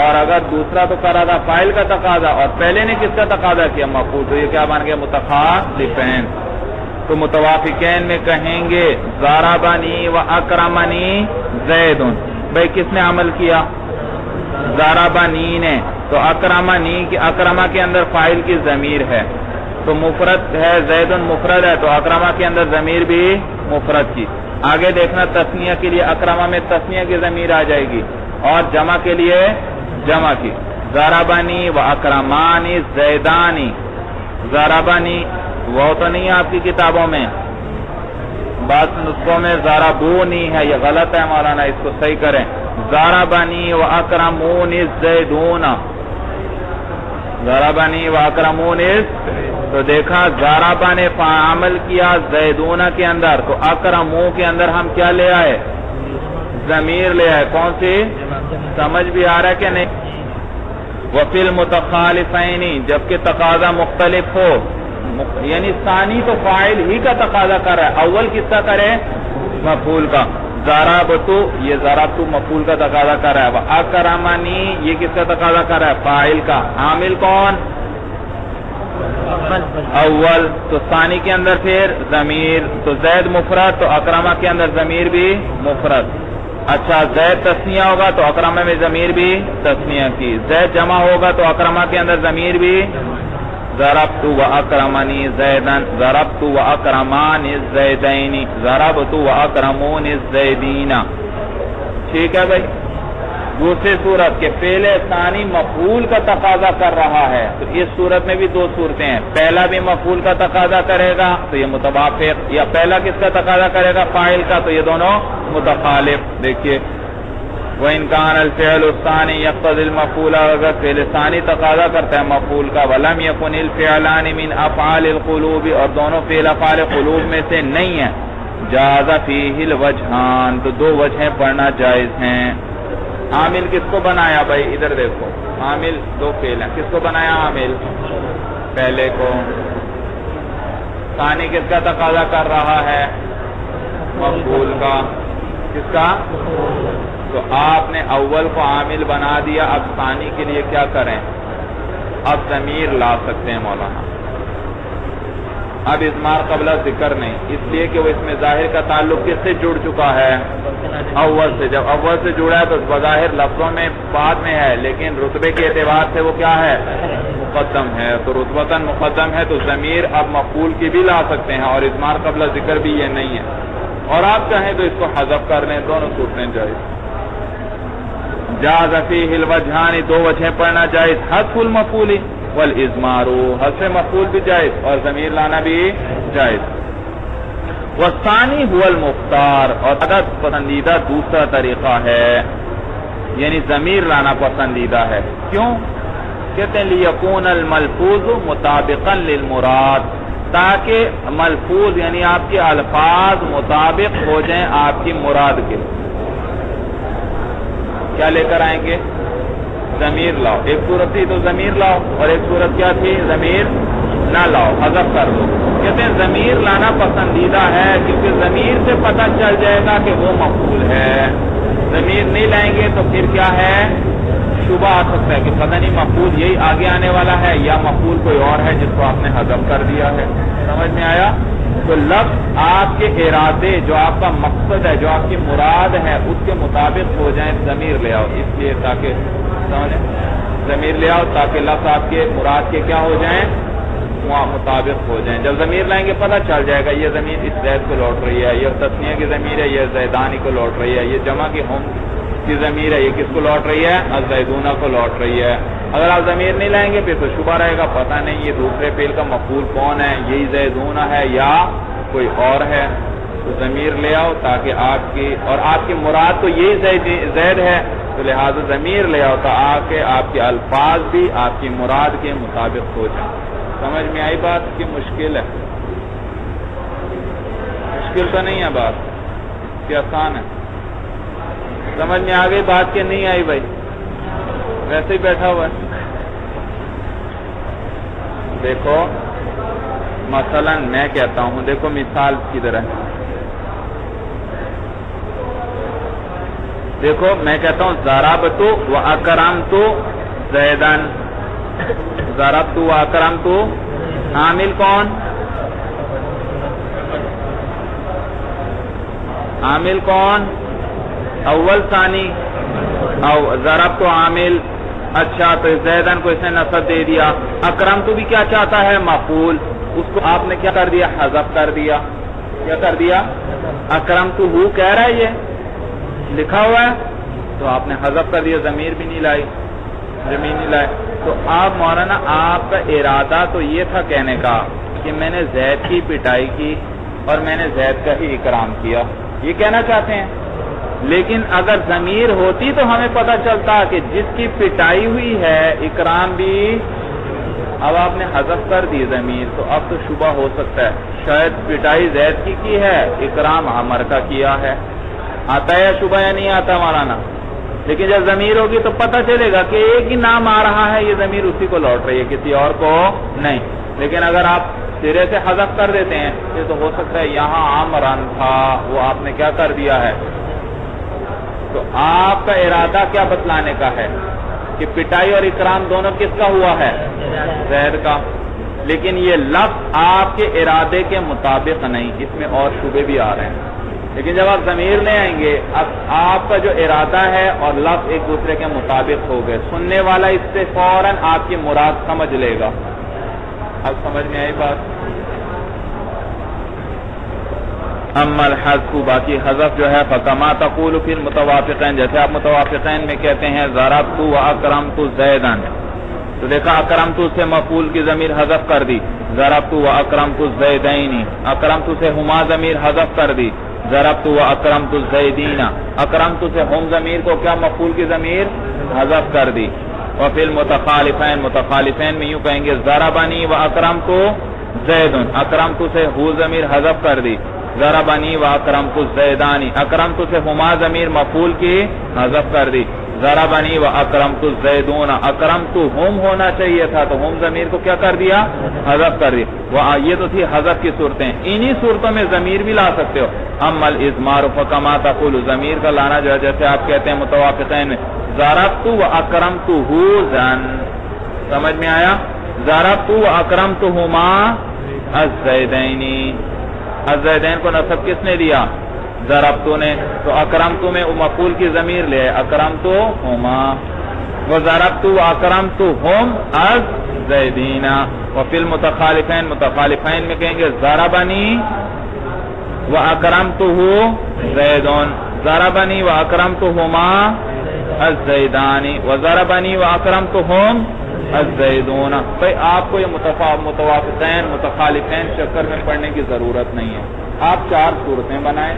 اور اگر دوسرا تو کر رہا تھا فاعل کا تقاضا اور پہلے نے کس کا تقاضا کیا؟ مفعول، تو یہ کیا بن گئے؟ متخالفین. تو متوافقین میں کہیں گے ضربنی و اکرمنی زید. بھائی کس نے عمل کیا؟ ضربنی نے. تو اکرمنی کی، اکرمہ کے اندر فاعل کی ضمیر ہے، تو مفرد ہے، زید مفرد ہے، تو اکرمہ کے اندر ضمیر بھی مفرد کی. آگے دیکھنا تثنیہ کے لیے اکرمہ میں تثنیہ کی ضمیر آ جائے گی، اور جمع کے لیے جمع کی. ضربنی و اکرمانی زیدانی. ضربنی وہ تو نہیں ہے آپ کی کتابوں میں، بعض نسخوں میں ضربونی ہے، یہ غلط ہے مولانا، اس کو صحیح کریں. ضربنی و اکرمونی زیدون. ضربنی و اکرمونی. تو دیکھا ضربہ نے عمل کیا زیدون کے اندر، تو اکرمو کے اندر ہم کیا لے آئے؟ ضمیر لے آئے. کون سی؟ سمجھ بھی آ رہا ہے کہ نہیں؟ وفی المتخالفین، جبکہ تقاضا مختلف ہو، یعنی ثانی تو فاعل ہی کا تقاضا کر رہا ہے، اول کس کا کرے؟ مفعول کا. ضربتو، یہ ضربتو مفعول کا تقاضا کر رہا ہے. اکرمنی، یہ کس کا تقاضا کر رہا ہے؟ فاعل کا. عامل کون؟ اول. تو ثانی کے اندر پھر ضمیر، تو زید مفرد، تو اکرمہ کے اندر ضمیر بھی مفرد. اچھا زید تثنیہ ہوگا تو اکرمہ میں ضمیر بھی تثنیہ کی. زید جمع ہوگا تو اکرمہ کے اندر ضمیر بھی. ضربت و اکرمنی زیدن، ضربت و اکرمانی زیدینی، ضربت و اکرمونی زیدین. ٹھیک ہے بھائی. دوسری صورت کے پہلے ثانی مفعول کا تقاضا کر رہا ہے، تو اس صورت میں بھی دو صورتیں ہیں. پہلا بھی مفعول کا تقاضا کرے گا تو یہ متوافق، یا پہلا کس کا تقاضا کرے گا؟ فاعل کا، تو یہ دونوں متخالف. دیکھیے وَإِنْ كَانَ الْفِعْلُ الثَّانِي يَقْتَضِي الْمَفْعُولَ، اگر فعل ثانی تقاضا کرتا ہے مفعول کا. وَلَمْ يَكُنِ الْفِعْلَانِ مِنْ أَفْعَالِ الْقُلُوبِ، اور دونوں فعل افعال قلوب میں سے نہیں ہیں. جَازَ فِيهِ الْوَجْهَانِ، تو دو وجہیں پڑھنا جائز ہیں. عامل کس کو بنایا بھائی؟ ادھر دیکھو، عامل دو فعل ہیں. کس کو بنایا عامل؟ پہلے کو. ثانی کس کا تقاضا کر رہا ہے؟ مفعول کا. کس کا؟ تو آپ نے اول کو عامل بنا دیا. اب ثانی کے لیے کیا کریں؟ اب ضمیر لا سکتے ہیں مولانا. اب اضمار قبل ذکر نہیں، اس لیے کہ وہ اس میں ظاہر کا تعلق کس سے جڑ چکا ہے؟ اول سے. جب اول سے جڑا ہے تو بظاہر لفظوں میں بعد میں ہے، لیکن رتبے کے اعتبار سے وہ کیا ہے؟ مقدم ہے. تو رتبتاً مقدم ہے، تو ضمیر اب مفعول کی بھی لا سکتے ہیں، اور اضمار قبل ذکر بھی یہ نہیں ہے. اور آپ چاہیں تو اس کو حذف کر لیں، دونوں صورتیں جائز. جاز فیہ الوجہان، دو وجہیں پڑھنا جائز. حذف المفعول، والازمار، حذف مفعول بھی جائز اور ضمیر لانا بھی جائز. والثانی هو المختار، اور اگر پسندیدہ دوسرا طریقہ ہے یعنی ضمیر لانا پسندیدہ ہے. کیوں؟ کہتے ہیں لیکون الملفوظ مطابقا للمراد، تاکہ ملفوظ یعنی آپ کے الفاظ مطابق ہو جائیں آپ کی مراد کے. کیا لے کر آئیں گے؟ ضمیر لاؤ. ایک صورت تھی تو ضمیر لاؤ، اور ایک صورت کیا تھی؟ ضمیر نہ لاؤ، حذف کر دو. کہتے ہیں ضمیر لانا پسندیدہ ہے کیونکہ ضمیر سے پتہ چل جائے گا کہ وہ مفعول ہے. ضمیر نہیں لائیں گے تو پھر کیا ہے؟ شبہ آ سکتا ہے کہ پتہ نہیں مفعول یہی آگے آنے والا ہے یا مفعول کوئی اور ہے جس کو آپ نے حذف کر دیا ہے. سمجھ میں آیا؟ تو لفظ آپ کے ارادے، جو آپ کا مقصد ہے، جو آپ کی مراد ہے، اس کے مطابق ہو جائیں. ضمیر لے آؤ اس لیے تاکہ سمجھیں، ضمیر لے آؤ تاکہ لفظ آپ کے مراد کے کیا ہو جائیں؟ مطابق ہو جائیں. جب ضمیر لائیں گے پتہ چل جائے گا یہ ضمیر اس زید کو لوٹ رہی ہے، یہ تسنیہ کی ضمیر ہے، یہ زیدانی کو لوٹ رہی ہے، یہ جمع کی ہم کی ضمیر ہے، یہ کس کو لوٹ رہی ہے؟ الزیدونہ کو لوٹ رہی ہے. اگر آپ ضمیر نہیں لائیں گے پھر تو شبہ رہے گا، پتہ نہیں یہ دوسرے فعل کا مفعول کون ہے، یہی زیدونہ ہے یا کوئی اور ہے. تو ضمیر لے آؤ تاکہ آپ کی اور آپ کی مراد تو یہی زید ہے، تو لہٰذا ضمیر لے آؤ تاکہ آپ کے الفاظ بھی آپ کی مراد کے مطابق ہو جائیں. سمجھ میں آئی بات کہ مشکل ہے؟ مشکل تو نہیں ہے بات، کہ آسان ہے. سمجھ میں آ گئی بات کہ نہیں آئی بھائی؟ ویسے ہی بیٹھا ہوا ہے. دیکھو مثلا میں کہتا ہوں، دیکھو مثال کی طرح، دیکھو میں کہتا ہوں ضربت واکرمت زیدن. ضربت واکرمت، عامل کون؟ عامل کون؟ اول ثانی. او ضربت عامل. اچھا تو زیدن کو اس نے نصب دے دیا. اکرمت بھی کیا چاہتا ہے؟ مفعول. اس کو آپ نے کیا کر دیا؟ حذف کر دیا. کیا کر دیا؟ اکرمت ہو کہہ رہا ہے، یہ لکھا ہوا ہے تو آپ نے حذف کر دیا، ضمیر بھی نہیں لائی، ضمیر نہیں لائے. تو آپ مولانا آپ کا ارادہ تو یہ تھا کہنے کا کہ میں نے زید کی پٹائی کی اور میں نے زید کا ہی اکرام کیا، یہ کہنا چاہتے ہیں. لیکن اگر ضمیر ہوتی تو ہمیں پتہ چلتا کہ جس کی پٹائی ہوئی ہے اکرام بھی. اب آپ نے حذف کر دی ضمیر تو اب تو شبہ ہو سکتا ہے شاید پٹائی زید کی ہے، اکرام عمر کا کیا ہے. آتا ہے شبہ یا نہیں آتا مولانا؟ لیکن جب ضمیر ہوگی تو پتہ چلے گا کہ ایک ہی نام آ رہا ہے، یہ ضمیر اسی کو لوٹ رہی ہے، کسی اور کو نہیں. لیکن اگر آپ سرے سے حذف کر دیتے ہیں یہ تو ہو سکتا ہے یہاں عمران تھا، وہ آپ نے کیا کر دیا ہے. تو آپ کا ارادہ کیا بتلانے کا ہے کہ پٹائی اور اکرام دونوں کس کا ہوا ہے؟ زید کا. لیکن یہ لفظ آپ کے ارادے کے مطابق نہیں، اس میں اور شبے بھی آ رہے ہیں. لیکن جب آپ ضمیر لے آئیں گے اب آپ کا جو ارادہ ہے اور لفظ ایک دوسرے کے مطابق ہو گئے، سننے والا اس سے فوراً آپ کی مراد سمجھ لے گا. اب سمجھ میں آئی بات؟ اما الحذف، باقی حذف جو ہے فکما تقول فی المتوافقین، جیسے آپ متوافقین میں کہتے ہیں ضربت واکرمت زیدن، تو دیکھا اکرمت سے مفعول کی ضمیر حذف کر دی، ضربت واکرمت الزیدین. اکرمت سے ہما ضمیر حذف کر دی، ضربت واکرمت الزیدین. اکرمت سے ہم ضمیر کو کیا مفعول کی ضمیر حذف کر دی. وفی المتخالفین، متخالفین میں یوں کہیں گے ضربنی واکرمت زید. اکرمت سے ہو ضمیر حذف کر دی، ضربنی واکرمت الزیدانی. اکرمت سے ہما ضمیر مفعول کی حذف کر دی، ضربنی واکرمت الزیدون. اکرمت ہم ہونا چاہیے تھا تو ہم ضمیر کو کیا کر دیا؟ حذف کر دی. یہ تو تھی حذف کی صورتیں. انہی صورتوں میں ضمیر بھی لا سکتے ہو. اما الازمار فکما تقول، ضمیر کا لانا جو ہے جیسے آپ کہتے ہیں متوافقین میں ضربت واکرمتہ زن. سمجھ میں آیا؟ ضربت واکرمتہما الزیدین. الزیدین کو نصب کس نے دیا؟ ضربتو نے. تو اکرمتو میں مفعول کی ضمیر لے اکرمتو ہما، وضربتو واکرمتہم الزیدین. وفی المتخالفین، متخالفین میں کہیں گے ضربنی واکرمتہ زیدون، ضربنی واکرمتہما الزیدانی، وضربنی واکرمتہم الزیدون. بھائی آپ کو یہ متوافقین متخالفین چکر میں پڑھنے کی ضرورت نہیں ہے. آپ 4 صورتیں بنائیں.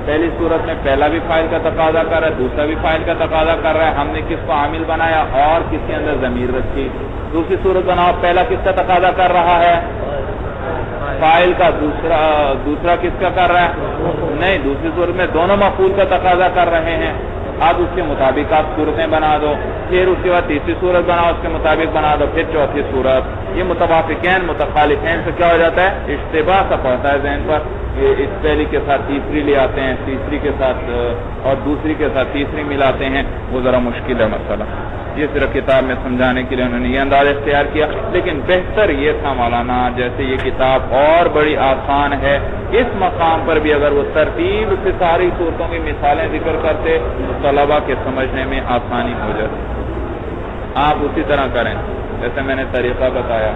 پہلی صورت میں پہلا بھی فاعل کا تقاضا کر رہا ہے، دوسرا بھی فاعل کا تقاضا کر رہا ہے. ہم نے کس کو عامل بنایا اور کس کے اندر ضمیر رکھی. دوسری صورت بناؤ، پہلا کس کا تقاضا کر رہا ہے؟ فاعل کا. دوسرا کس کا کر رہا ہے؟ نہیں، دوسری صورت میں دونوں مفعول کا تقاضا کر رہے ہیں. اب اس کے مطابق آپ صورتیں بنا دو. پھر اس کے بعد تیسری صورت بناؤ، اس کے مطابق بنا دو. پھر چوتھی صورت. یہ متوافقین متخالفین سے کیا ہو جاتا ہے؟ اشتباہ سا پڑتا ہے ذہن پر. اس پہلی کے ساتھ تیسری لے آتے ہیں، تیسری کے ساتھ اور دوسری کے ساتھ تیسری ملاتے ہیں. وہ ذرا مشکل ہے مسئلہ. یہ صرف کتاب میں سمجھانے کے لیے انہوں نے یہ انداز اختیار کیا. لیکن بہتر یہ تھا مولانا، جیسے یہ کتاب اور بڑی آسان ہے، اس مقام پر بھی اگر وہ ترتیب سے ساری صورتوں کی مثالیں ذکر کرتے تو طلبہ کے سمجھنے میں آسانی ہو جاتی. آپ اسی طرح کریں جیسے میں نے طریقہ بتایا.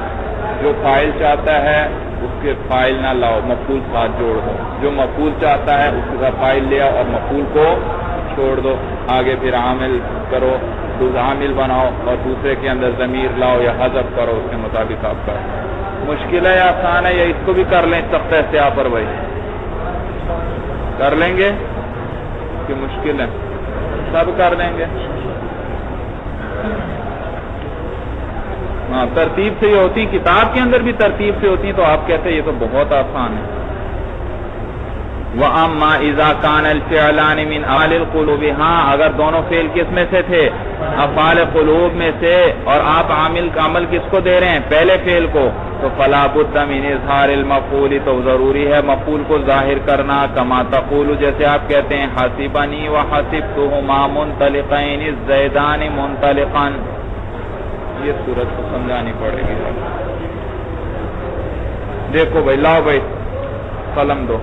جو فاعل چاہتا ہے اس کے فاعل نہ لاؤ، مفعول ساتھ جوڑ دو. جو مفعول چاہتا ہے اس کا فاعل لیا اور مفعول کو چھوڑ دو. آگے پھر عامل کرو، عامل بناؤ اور دوسرے کے اندر ضمیر لاؤ یا حذف کرو. اس کے مطابق آپ کا مشکل ہے یا آسان ہے، یا اس کو بھی کر لیں تختہ سے پر بھائی کر لیں گے کہ مشکل ہے؟ سب کر لیں گے. ہاں، ترتیب سے یہ ہوتی، کتاب کے اندر بھی ترتیب سے ہوتی ہیں، تو آپ کہتے ہیں یہ تو بہت آسان ہے. وَأَمَّا إِذَا كَانَ الْفِعْلَانِ مِنْ أَفْعَالِ الْقُلُوبِ. ہاں، اگر دونوں فعل کس میں سے تھے؟ افعال قلوب میں سے، اور آپ عمل کس کو دے رہے ہیں؟ پہلے فعل کو. تو فَلَا بُدَّ مِنْ إِظْهَارِ الْمَفْعُولِ. تو ضروری ہے مفعول کو ظاہر کرنا. كَمَا تَقُولُ، جیسے آپ کہتے ہیں حَسِبَنِي وَحَسِبْتُهُمَا مُنْطَلِقَيْنِ الزَّيْدَانِ مُنْطَلِقًا. یہ صورت کو سمجھانی پڑے گی. دیکھو بھائی، لاؤ بھائی قلم دو.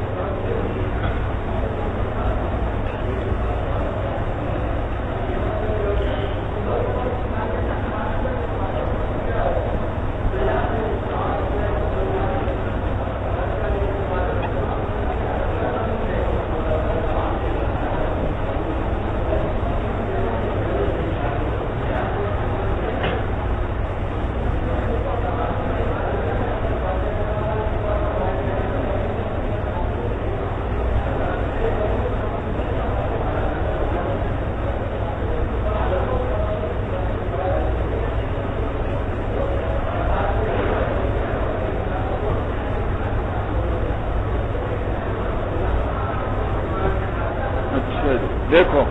دیکھو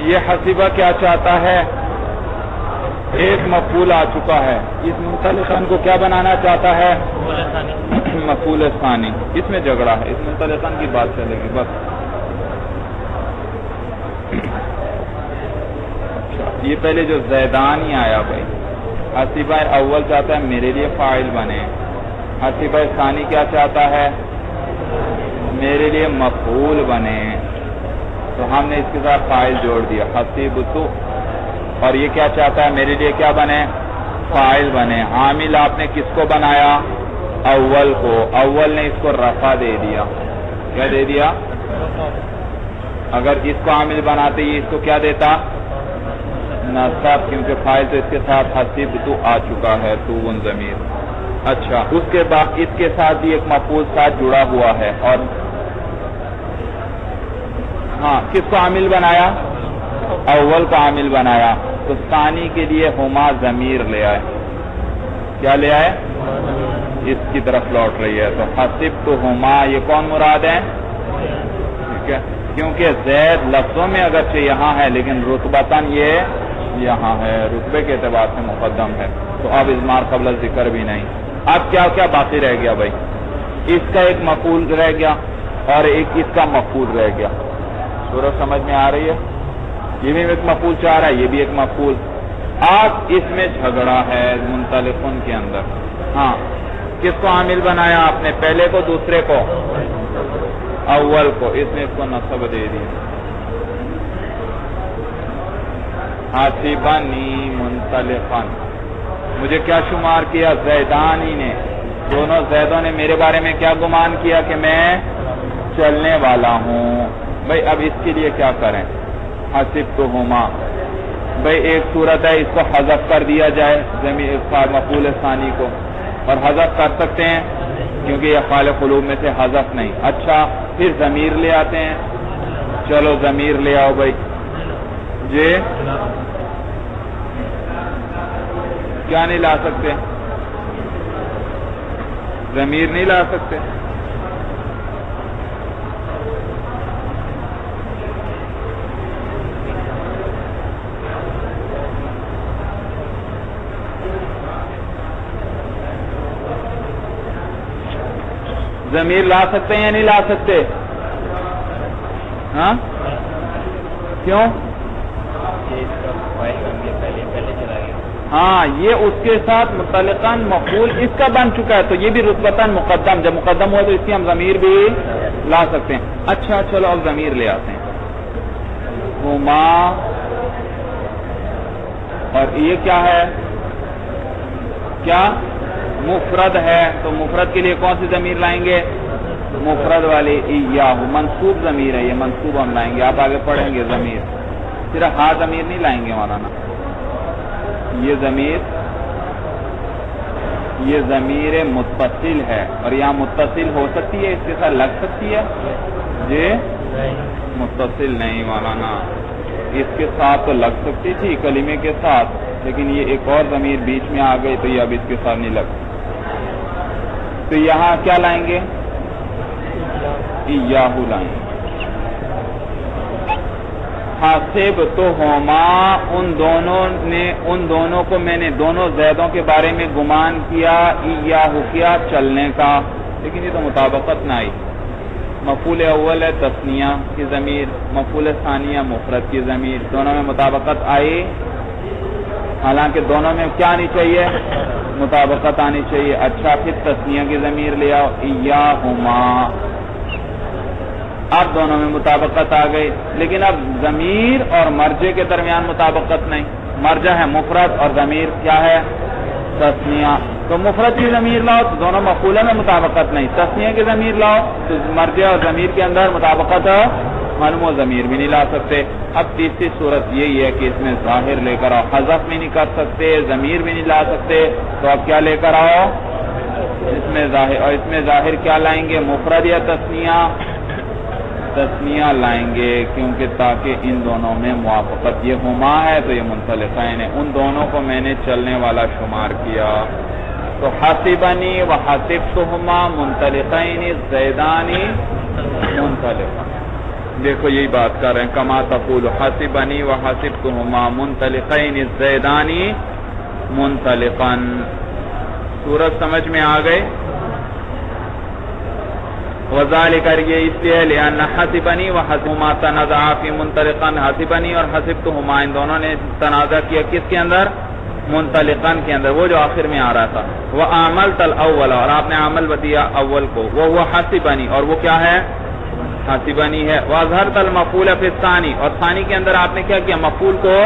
یہ حسیبہ کیا چاہتا ہے؟ ایک مفعول آ چکا ہے. اس منطلقاً کو کیا بنانا چاہتا ہے؟ مفعول ثانی. اس میں جھگڑا ہے، اس منطلقاً کی بات چلے گی بس. یہ پہلے جو زیدان ہی آیا بھائی، حسیبہ اول چاہتا ہے میرے لیے فاعل بنے. حسیبہ ثانی کیا چاہتا ہے؟ میرے لیے مفعول بنے. تو ہم نے اس کے ساتھ فاعل جوڑ دیا حسیبتو. اور یہ کیا چاہتا ہے؟ میرے لیے کیا بنے؟ فاعل بنے. عامل آپ نے کس کو بنایا؟ اول کو. اول نے اس کو رفع دے دیا. کیا دے دیا؟ اگر اس کو عامل بناتے یہ اس کو کیا دیتا؟ نصب، کیونکہ فاعل تو اس کے ساتھ حسیبتو آ چکا ہے، تو ضمیر. اچھا، اس کے بعد اس کے ساتھ بھی ایک مفعول ساتھ جڑا ہوا ہے. اور ہاں، کس کو عامل بنایا؟ اول کو عامل بنایا. تو ثانی کے لیے ہما ضمیر لے آئے. کیا لے آئے؟ اس کی طرف لوٹ رہی ہے. تو حسبتہما یہ کون مراد ہے؟ ٹھیک ہے، کیونکہ زید لفظوں میں اگرچہ یہاں ہے لیکن رتبتاً یہ یہاں ہے، رتبے کے اعتبار سے مقدم ہے. تو اب اضمار قبل ذکر بھی نہیں. اب کیا کیا باقی رہ گیا بھائی؟ اس کا ایک مفعول رہ گیا اور ایک اس کا مفعول رہ گیا. سورج سمجھ میں آ رہی ہے؟ یہ بھی ایک مفعول چاہ رہا ہے، یہ بھی ایک مفعول. اب اس میں جھگڑا ہے منطلقن کے اندر. ہاں، کس کو عامل بنایا آپ نے؟ پہلے کو، دوسرے کو؟ اول کو. اس نے اس کو نصب دے دیا. حاسبنی منطلقن. مجھے کیا شمار کیا؟ زیدانی نے. دونوں زیدوں نے میرے بارے میں کیا گمان کیا کہ میں چلنے والا ہوں. بھائی اب اس کے لیے کیا کریں؟ حسبتہما. بھئی ایک صورت ہے اس کو حذف کر دیا جائے مفعول ثانی کو، اور حذف کر سکتے ہیں کیونکہ یہ افعال قلوب میں سے حذف نہیں. اچھا پھر ضمیر لے آتے ہیں. چلو ضمیر لے آؤ بھائی. جی کیا نہیں لا سکتے؟ ضمیر نہیں لا سکتے. ضمیر لا سکتے ہیں یا نہیں لا سکتے؟ ہاں کیوں؟ ہاں یہ اس کے ساتھ متعلقاً مفعول اس کا بن چکا ہے، تو یہ بھی رتبتاً مقدم، جب مقدم ہوا تو اس کی ہم ضمیر بھی لا سکتے ہیں. اچھا چلو اب ضمیر لے آتے ہیں. ہما، اور یہ کیا ہے؟ کیا مفرد ہے، تو مفرد کے لیے کون سی ضمیر لائیں گے؟ مفرد والی ایاہو. منصوب ضمیر ہے، یہ منصوب ہم لائیں گے. آپ آگے پڑھیں گے ضمیر، صرف ہاں ضمیر نہیں لائیں گے مولانا. یہ ضمیر متصل ہے، اور یہاں متصل ہو سکتی ہے، اس کے ساتھ لگ سکتی ہے. جی متصل نہیں مولانا، اس کے ساتھ تو لگ سکتی تھی کلمے کے ساتھ، لیکن یہ ایک اور ضمیر بیچ میں آ گئی تو یہ اب اس کے ساتھ نہیں لگتی. تو یہاں کیا لائیں گے؟ ایاہو لائیں گے. حاسب تو ہوما، ان دونوں کو میں نے دونوں زیدوں کے بارے میں گمان کیا، ایاہو کیا چلنے کا. لیکن یہ تو مطابقت نہ آئی. مفعول اول ہے تثنیہ کی ضمیر، مفعول ثانیہ مفرد کی ضمیر، دونوں میں مطابقت آئی. حالانکہ دونوں میں کیا آنی چاہیے؟ مطابقت آنی چاہیے. اچھا پھر تثنیہ کی ضمیر لے آؤ، ایاہما. اب دونوں میں مطابقت آ گئی، لیکن اب ضمیر اور مرجع کے درمیان مطابقت نہیں. مرجع ہے مفرد اور ضمیر کیا ہے؟ تثنیہ. تو مفرد کی ضمیر لاؤ تو دونوں مفعولہ میں مطابقت نہیں، تثنیہ کی ضمیر لاؤ تو مرجع اور ضمیر کے اندر مطابقت معلوم و ضمیر بھی نہیں لا سکتے. اب تیسری صورت یہی ہے کہ اس میں ظاہر لے کر آؤ. حذف بھی نہیں کر سکتے، ضمیر بھی نہیں لا سکتے، تو اب کیا لے کر آؤ؟ اس میں ظاہر. اور اس میں ظاہر کیا لائیں گے؟ مفرد یا تثنیہ؟ تثنیہ لائیں گے، کیونکہ تاکہ ان دونوں میں موافقت. یہ ہما ہے تو یہ منطلقین ہے، ان دونوں کو میں نے چلنے والا شمار کیا. تو حاسبنی و حاسبتہما منطلقین زیدانی منطلقان. دیکھو یہی بات کر رہے ہیں، کما تقول حاسبنی و حاسبتہما منطلقین زیدانی منطلقان. صورت سمجھ میں آ گئے؟ وذالک یہ اس لیے لأن حاسبنی و حاسبتہما تنازعا فی منطلقان. حاسبنی اور حاسبتہما ان دونوں نے تنازع کیا کس کے اندر؟ منطلقان کے اندر، وہ جو آخر میں آ رہا تھا. وَعَمَلْتَ الْأَوَّلَ، اور آپ نے عمل بدیا اول کو، وہ حاسبنی، اور وہ کیا ہے؟ حاسبنی ہے. وَأَظْهَرْتَ الْمَفْعُولَ فِي الثَّانِي، اور ثانی کے اندر آپ نے کیا کیا؟ مفعول کو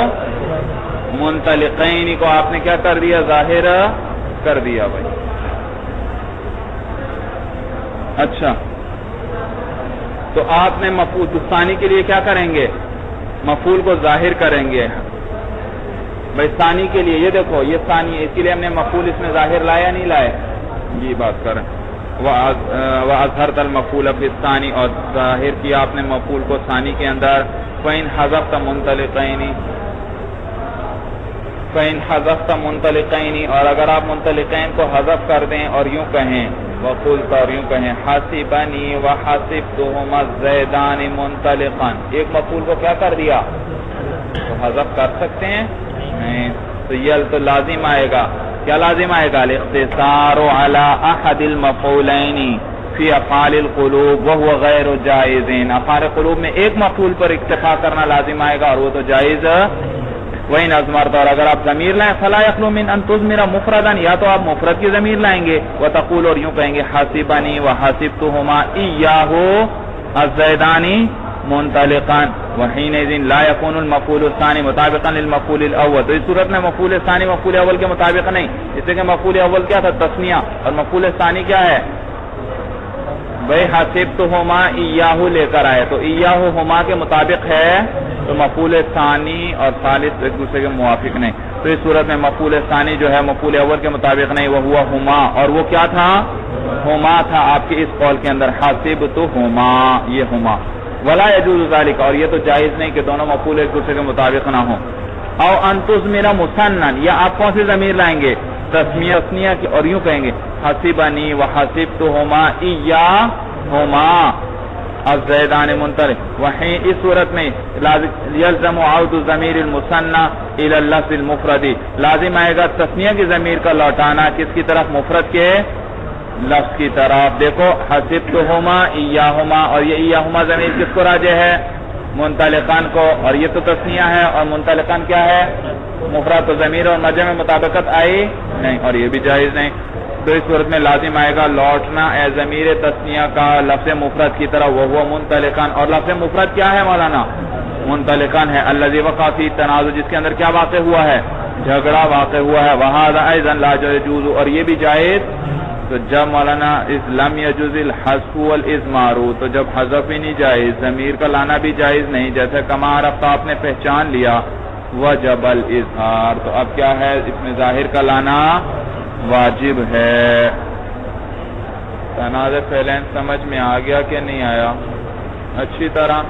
منطلقین کو آپ نے کیا کر دیا؟ ظاہر کر دیا بھائی. اچھا تو آپ نے مفعول ثانی کے لیے کیا کریں گے؟ مفعول کو ظاہر کریں گے بھائی ثانی کے لیے. یہ دیکھو یہ ثانی ہے، اس کے لیے ہم نے مفعول اس میں ظاہر لایا نہیں لائے، یہ بات کریں. وَأَظْهَرْتَ الْمَفْعُولَ فِي الثَّانِي، اور ظاہر کیا آپ نے مفعول کو ثانی کے اندر. فَإِنْ حَذَفْتَ مُنْطَلِقَيْنِ، اور اگر آپ منطلقین کو حذف کر دیں اور یوں کہیں وَقُلْتَ، اور یوں کہیں حَاسِبَنِي وَحَاسِبْتُهُمَا الزَّيْدَانِ مُنْطَلِقًا، ایک مفعول کو کیا کر دیا؟ تو حذف کر سکتے ہیں نہیں. تو یہ تو لازم آئے گا. کیا لازم آئے گا؟ الاختصار على احد المفعولین فی افعال القلوب وهو غیر جائز. افعال قلوب میں ایک مفعول پر اکتفا کرنا لازم آئے گا اور وہ تو جائز. وَإِنْ أَضْمَرْتَ، اور اگر آپ ضمیر لائیں فَلَا يَخْلُو مِنْ أَنْ تُضْمِرَ مُفْرَدًا، یا تو آپ مفرد کی ضمیر لائیں گے. وَتَقُولُ، اور یوں کہیں گے حَاسِبَنِي وَحَاسِبْتُهُمَا إِيَّاهُ الزَّيْدَانِ منطلقان. وحينئذ لا يكون المفعول الثاني مطابقا للمفعول الاول. تو اس صورت میں مفعول ثانی مفعول اول کے مطابق نہیں، اس لیے کہ مفعول اول کیا تھا؟ تثنیہ، اور مفعول ثانی کیا ہے؟ بھائی حاسبتہما ایاہو لے کر آئے، تو ایاہو ہما کے مطابق ہے تو مفعول ثانی اور ثالث ایک دوسرے کے موافق نہیں. تو اس صورت میں مفعول ثانی جو ہے مفعول اول کے مطابق نہیں، وہ ہوا ہما، اور وہ کیا تھا؟ ہما تھا آپ کے اس قول کے اندر، حسبتہما، یہ ہما. ولا یجوز ذلک، اور یہ تو جائز نہیں کہ دونوں مفعول ایک دوسرے کے مطابق نہ ہوں. او ان تضمر مثنن، یا آپ کون سی ضمیر لائیں گے؟ تسمیہ کی، اور یوں کہیں گے حسبنی وحسبتہما ایاہما الزیدان منطلق. وہیں اس صورت میں یلزم عود ضمیر المثنى الى اللفظ المفرد، لازم آئے گا تسمیہ کی ضمیر کا لوٹانا کس کی طرف؟ مفرد کے لفظ کی طرف. دیکھو حسبتہما ایاہما، اور یہ ایاہما ضمیر کس کو راجع ہے؟ منطلقان کو، اور یہ تو تسمیہ ہے، اور منطلقان کیا ہے؟ مفرد. تو ضمیر اور مرجع میں مطابقت آئی نہیں، اور یہ بھی جائز نہیں. تو اس صورت میں لازم آئے گا لوٹنا اے ضمیر تسنیہ کا لفظ مفرد کی طرح، وہ منطلقان. اور لفظ مفرد کیا ہے مولانا؟ منطلقان ہے. الذی وقع فی تنازع، جس کے اندر کیا واقع ہوا ہے؟ جھگڑا واقع ہوا ہے. وہذا ایضا لا یجوز، اور یہ بھی جائز. تو جب مولانا لم یجوز الحذف والاضمار، تو جب حذف ہی نہیں جائز، ضمیر کا لانا بھی جائز نہیں، جیسے کما عرفت آپ نے پہچان لیا، وجب الاظہار، تو اب کیا ہے؟ اس میں ظاہر کا لانا واجب ہے. تنازع فعلین سمجھ میں آ گیا کہ نہیں آیا؟ اچھی طرح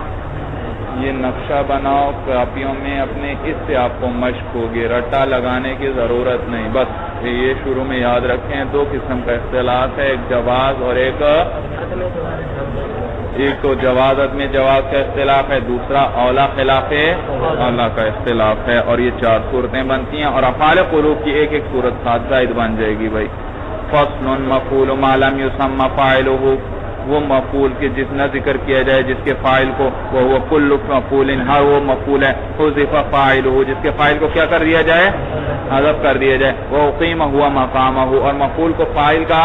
یہ نقشہ بناؤ کاپیوں میں اپنے، اس سے آپ کو مشق ہوگی، رٹا لگانے کی ضرورت نہیں. بس یہ شروع میں یاد رکھیں، دو قسم کا اختلاف ہے، ایک جواز اور ایک تو جواز عدم جواز کا اختلاف ہے، دوسرا اولا خلاف اولا کا اختلاف ہے. اور یہ 4 صورتیں بنتی ہیں، اور افعال قلوب کی ایک ایک صورت ساتھ زائد بن جائے گی. بھائی فصل مفعول ما لم یسمى فاعلہ، وہ مفعول کے جس نہ ذکر کیا جائے جس کے فاعل کو، وہ کل مفعول، ہر وہ مفعول ہے حذف فاعلہ جس کے فاعل کو کیا کر دیا جائے؟ حذف کر دیا جائے. وہ اقیم ہوا مقامہ، اور مفعول کو فاعل کا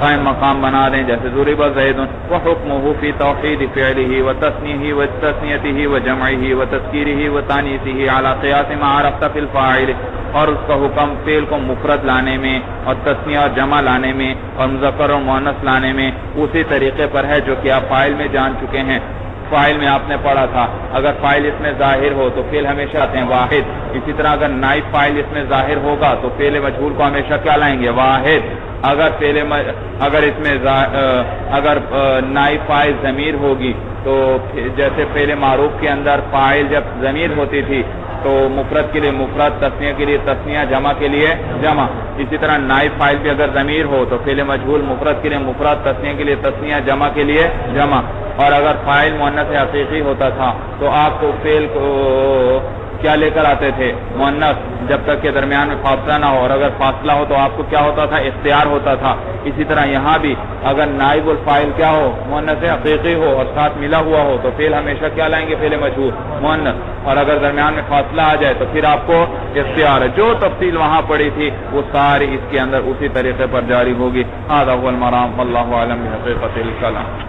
قائم مقام بنا دیں، جیسے ضرب زید. وحکمہ فی توحید فعلہ وتثنیہ وتثنیتہ وجمعہ وتذکیرہ وتانیثہ علی قیاس ما عرفت فی الفاعل، اور اس کا حکم فعل کو مفرد لانے میں اور تثنیہ اور جمع لانے میں اور مذکر اور مؤنث لانے میں اسی طریقے پر ہے جو کہ آپ فاعل میں جان چکے ہیں. فاعل میں آپ نے پڑھا تھا، اگر فاعل اس میں ظاہر ہو تو فعل ہمیشہ آتے ہیں واحد. اسی طرح اگر نائب فاعل اس میں ظاہر ہوگا تو فعل مجہول کو ہمیشہ کیا لائیں گے؟ واحد. اگر اس میں نائب فاعل ضمیر ہوگی تو جیسے فعل معروف کے اندر فاعل جب ضمیر ہوتی تھی تو مفرد کے لیے مفرد، تثنیہ کے لیے تثنیہ، جمع کے لیے جمع. اسی طرح نائب فاعل بھی اگر ضمیر ہو تو فعل مجہول مفرد کے لیے مفرد، تثنیہ کے لیے تثنیہ، جمع کے لیے جمع. اور اگر فاعل مؤنث حقیقی ہوتا تھا تو آپ کو فعل کو کیا لے کر آتے تھے؟ مؤنث، جب تک کہ درمیان میں فاصلہ نہ ہو، اور اگر فاصلہ ہو تو آپ کو کیا ہوتا تھا؟ اختیار ہوتا تھا. اسی طرح یہاں بھی اگر نائب الفاعل کیا ہو؟ مؤنث حقیقی ہو اور ساتھ ملا ہوا ہو تو فعل ہمیشہ کیا لائیں گے؟ فعل مجہول مؤنث. اور اگر درمیان میں فاصلہ آ جائے تو پھر آپ کو اختیار ہے. جو تفصیل وہاں پڑی تھی وہ ساری اس کے اندر اسی طریقے پر جاری ہوگی. هذا هو المرام والله اعلم بحقیقت الکلام.